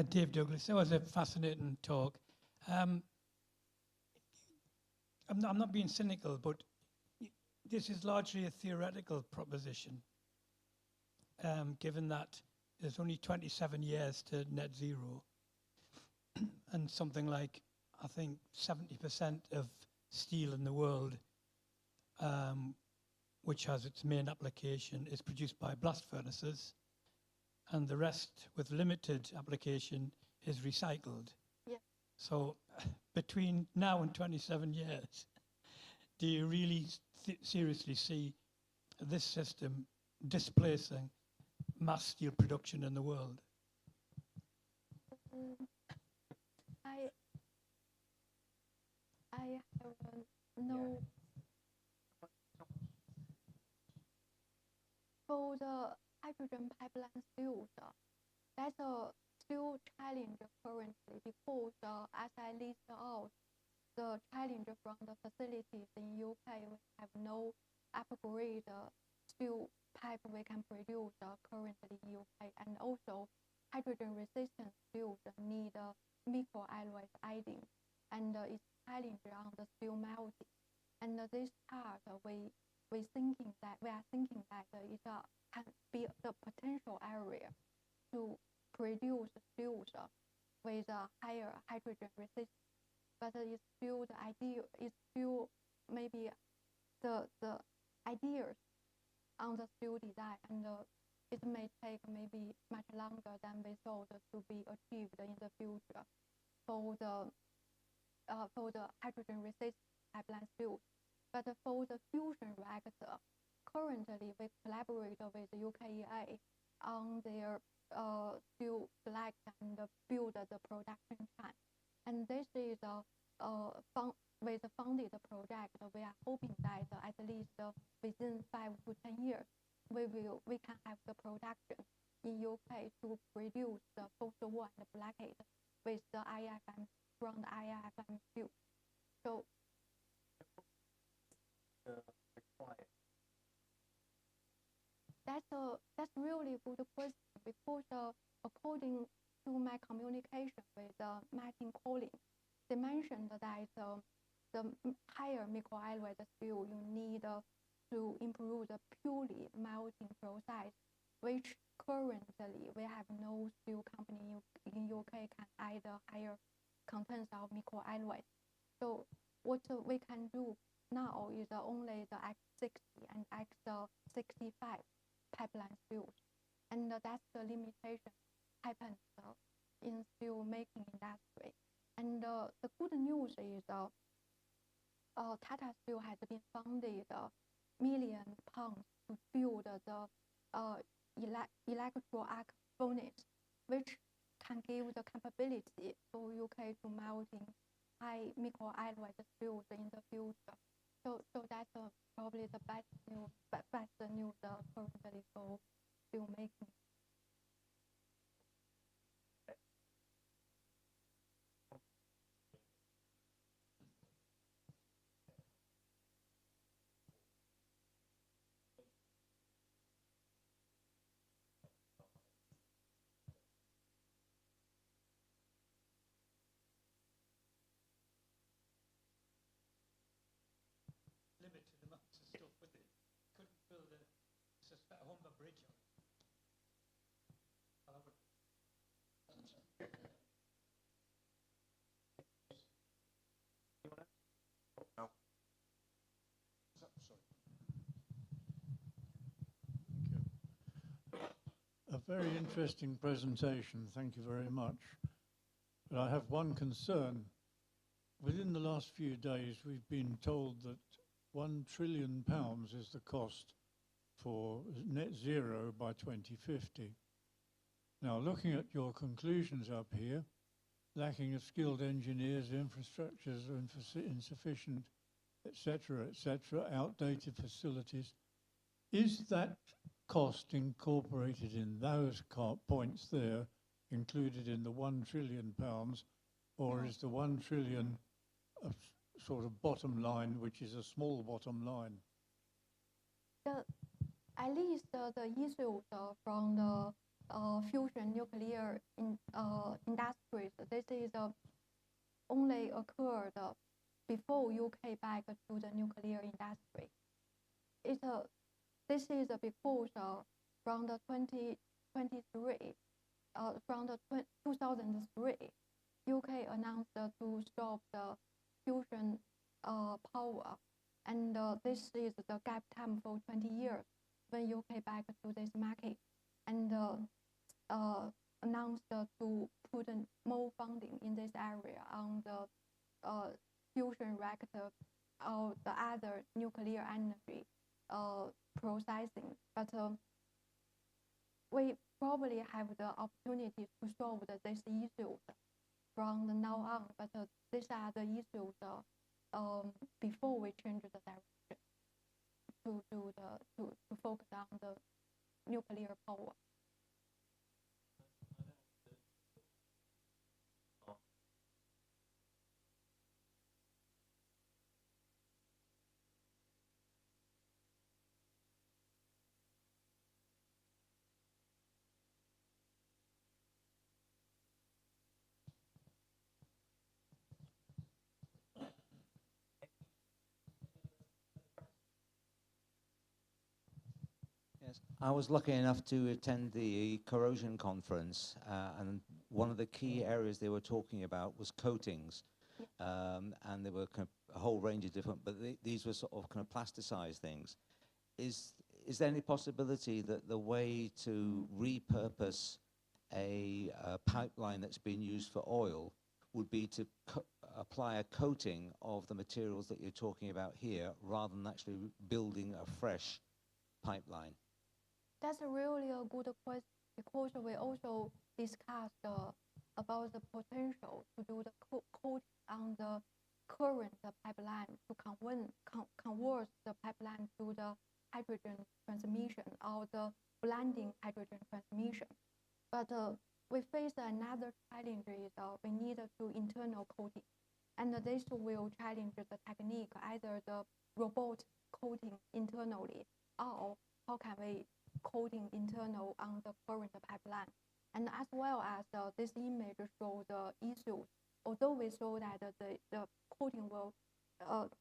Dave Douglas, that was a fascinating talk. I'm not being cynical, but this is largely a theoretical proposition, given that there's only 27 years to net zero, and something like, I think, 70% of steel in the world, which has its main application, is produced by blast furnaces, and the rest, with limited application, is recycled. So between now and 27 years, do you really seriously see this system displacing mass steel production in the world? I have no. For the hydrogen pipeline fuels, that's a still challenge currently because as I list out the challenge from the facilities in UK, we have no upgrade steel pipe we can produce currently in UK, and also hydrogen resistant fuels need microalloys adding, and it's challenge on the steel melting. And this part we are thinking that it can be the potential area to produce fuels with a higher hydrogen resistance. But it's still the idea. It's still maybe the ideas on the steel design, and it may take maybe much longer than we thought to be achieved in the future for the hydrogen resistant pipeline fuels. But for the fusion reactor, currently we collaborate with UKEA on their steel select and build the production plant. And this is with a funded project. We are hoping that at least within 5 to 10 years, we can have the production in UK to produce the fossil one and blackhead with the IFM from the IFM fuel. So required? That's really good question, because according to my communication with Martin Collins, they mentioned that the higher microalloy steel you need to improve the purely melting process, which currently we have no steel company in UK can add higher contents of microalloys. So what we can do now is only the X60 and X65 pipeline fuels, and that's the limitation happens in steel making industry. And the good news is Tata Steel has been funded million pounds to build the electro arc furnace, which can give the capability for UK to melting high microalloy steels in the future. So that's probably the best news currently for steel making. Limited amounts of stuff with it. Couldn't build a Humber bridge on it. Well, I would. No. Sorry. Thank you. A very interesting presentation. Thank you very much. But I have one concern. Within the last few days, we've been told that £1 trillion is the cost for net zero by 2050. Now, looking at your conclusions up here, lacking of skilled engineers, infrastructures are insufficient, etc., outdated facilities. Is that cost incorporated in those points there, included in the £1 trillion, or is the 1 trillion a sort of bottom line, which is a small bottom line? At least the issues from the fusion nuclear industries, this is only occurred before UK back to the nuclear industry. This is because from the 2023, from the 2003, UK announced to stop the fusion power, and this is the gap time for 20 years when UK back to this market. And announced to put more funding in this area on the fusion reactor or the other nuclear energy processing. But we probably have the opportunity to solve these issues from the now on. But these are the issues before we change the direction to focus on the nuclear power. Yes, I was lucky enough to attend the corrosion conference, and one of the key areas they were talking about was coatings, and there were kind of a whole range of different, but these were sort of kind of plasticized things. Is there any possibility that the way to repurpose a pipeline that's been used for oil would be to apply a coating of the materials that you're talking about here, rather than actually building a fresh pipeline? That's really a good question, because we also discussed about the potential to do the coating on the current pipeline to convert the pipeline to the hydrogen transmission or the blending hydrogen transmission. But we face another challenge is we need to internal coating. And this will challenge the technique, either the robot coating internally, or how can we coating internal on the current pipeline. And as well as this image shows the issues. Although we saw that the coating will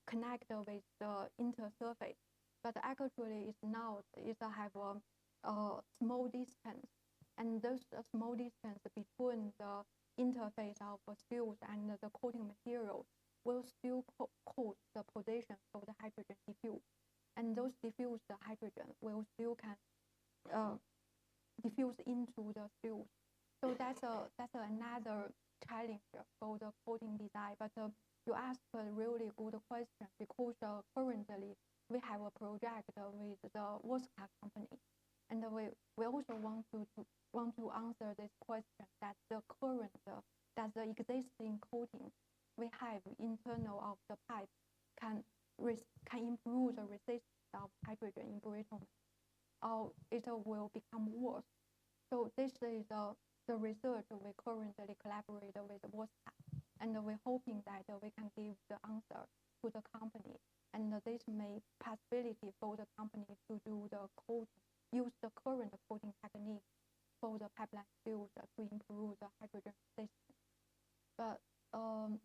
connect with the intersurface, but actually it's now have a small distance, and those small distance between the interface of the fuels and the coating material will still cause the position of the hydrogen diffuse, and those diffused hydrogen will still can diffuse into the fuels. So that's another challenge for the coating design. But you asked a really good question, because currently we have a project with the Wosca company, and we also want to answer this question, that the current that the existing coating we have internal of the pipe can improve the resistance of hydrogen embrittlement, or it will become worse. So this is the research we currently collaborate with Wosca, and we're hoping that we can give the answer to the company, and this may possibility for the company to do the coating, use the current coating technique for the pipeline fuels to improve the hydrogen resistance. But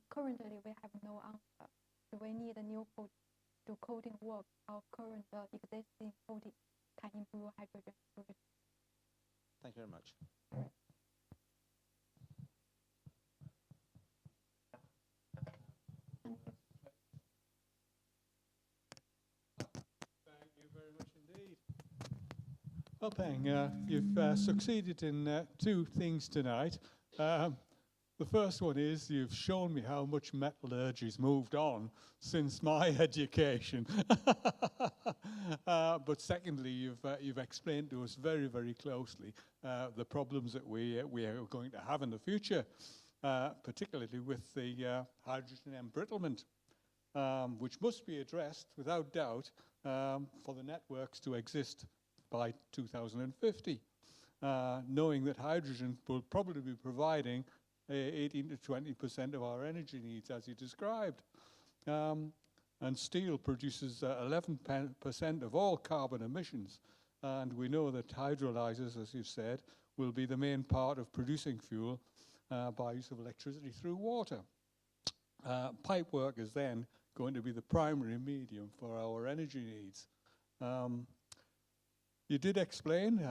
currently we have no answer. Do we need a new coating? Do coating work? Our current existing coating can improve hydrogen resistance? Thank you very much. Thank you very much indeed. Well, Peng, you've succeeded in two things tonight. The first one is you've shown me how much metallurgy's moved on since my education. But secondly, you've explained to us very, very closely the problems that we are going to have in the future, particularly with the hydrogen embrittlement, which must be addressed without doubt for the networks to exist by 2050, knowing that hydrogen will probably be providing 18 to 20% of our energy needs, as you described. And steel produces 11% of all carbon emissions. And we know that hydrolyzers, as you've said, will be the main part of producing fuel by use of electricity through water. Pipework is then going to be the primary medium for our energy needs. You did explain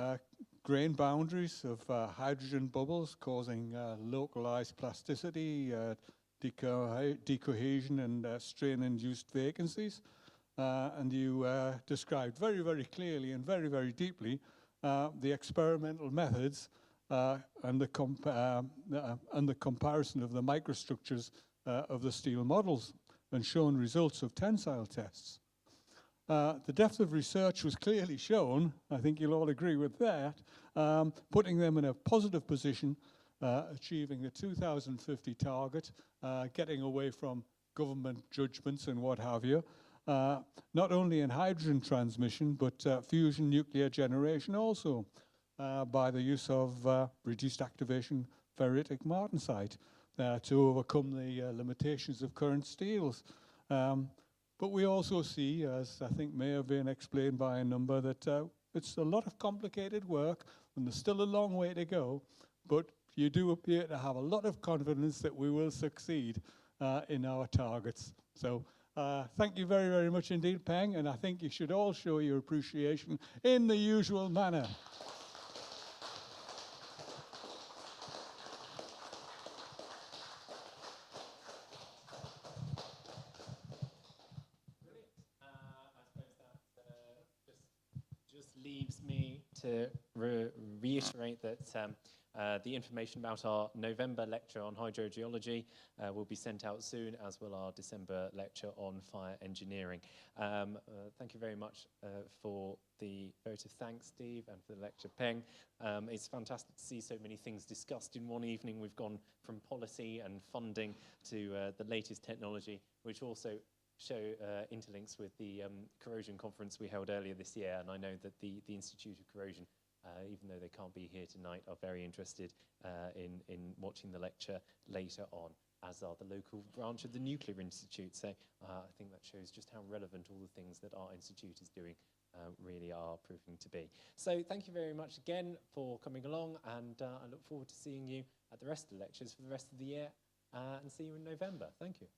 grain boundaries of hydrogen bubbles causing localized plasticity, decohesion, and strain-induced vacancies. And you described very, very clearly and very, very deeply the experimental methods and the comparison of the microstructures of the steel models, and shown results of tensile tests. The depth of research was clearly shown, I think you'll all agree with that, putting them in a positive position, achieving the 2050 target, getting away from government judgments and what have you, not only in hydrogen transmission, but fusion nuclear generation also, by the use of reduced activation ferritic martensite to overcome the limitations of current steels. But we also see, as I think may have been explained by a number, that it's a lot of complicated work and there's still a long way to go, but you do appear to have a lot of confidence that we will succeed in our targets. So thank you very, very much indeed, Peng, and I think you should all show your appreciation in the usual manner. Leaves me to reiterate that the information about our November lecture on hydrogeology will be sent out soon, as will our December lecture on fire engineering. Thank you very much for the vote of thanks, Steve, and for the lecture, Peng. It's fantastic to see so many things discussed in one evening. We've gone from policy and funding to the latest technology, which also interlinks with the corrosion conference we held earlier this year, and I know that the Institute of Corrosion, even though they can't be here tonight, are very interested in watching the lecture later on, as are the local branch of the Nuclear Institute. So I think that shows just how relevant all the things that our institute is doing really are proving to be. So thank you very much again for coming along, and I look forward to seeing you at the rest of the lectures for the rest of the year, and see you in November. Thank you.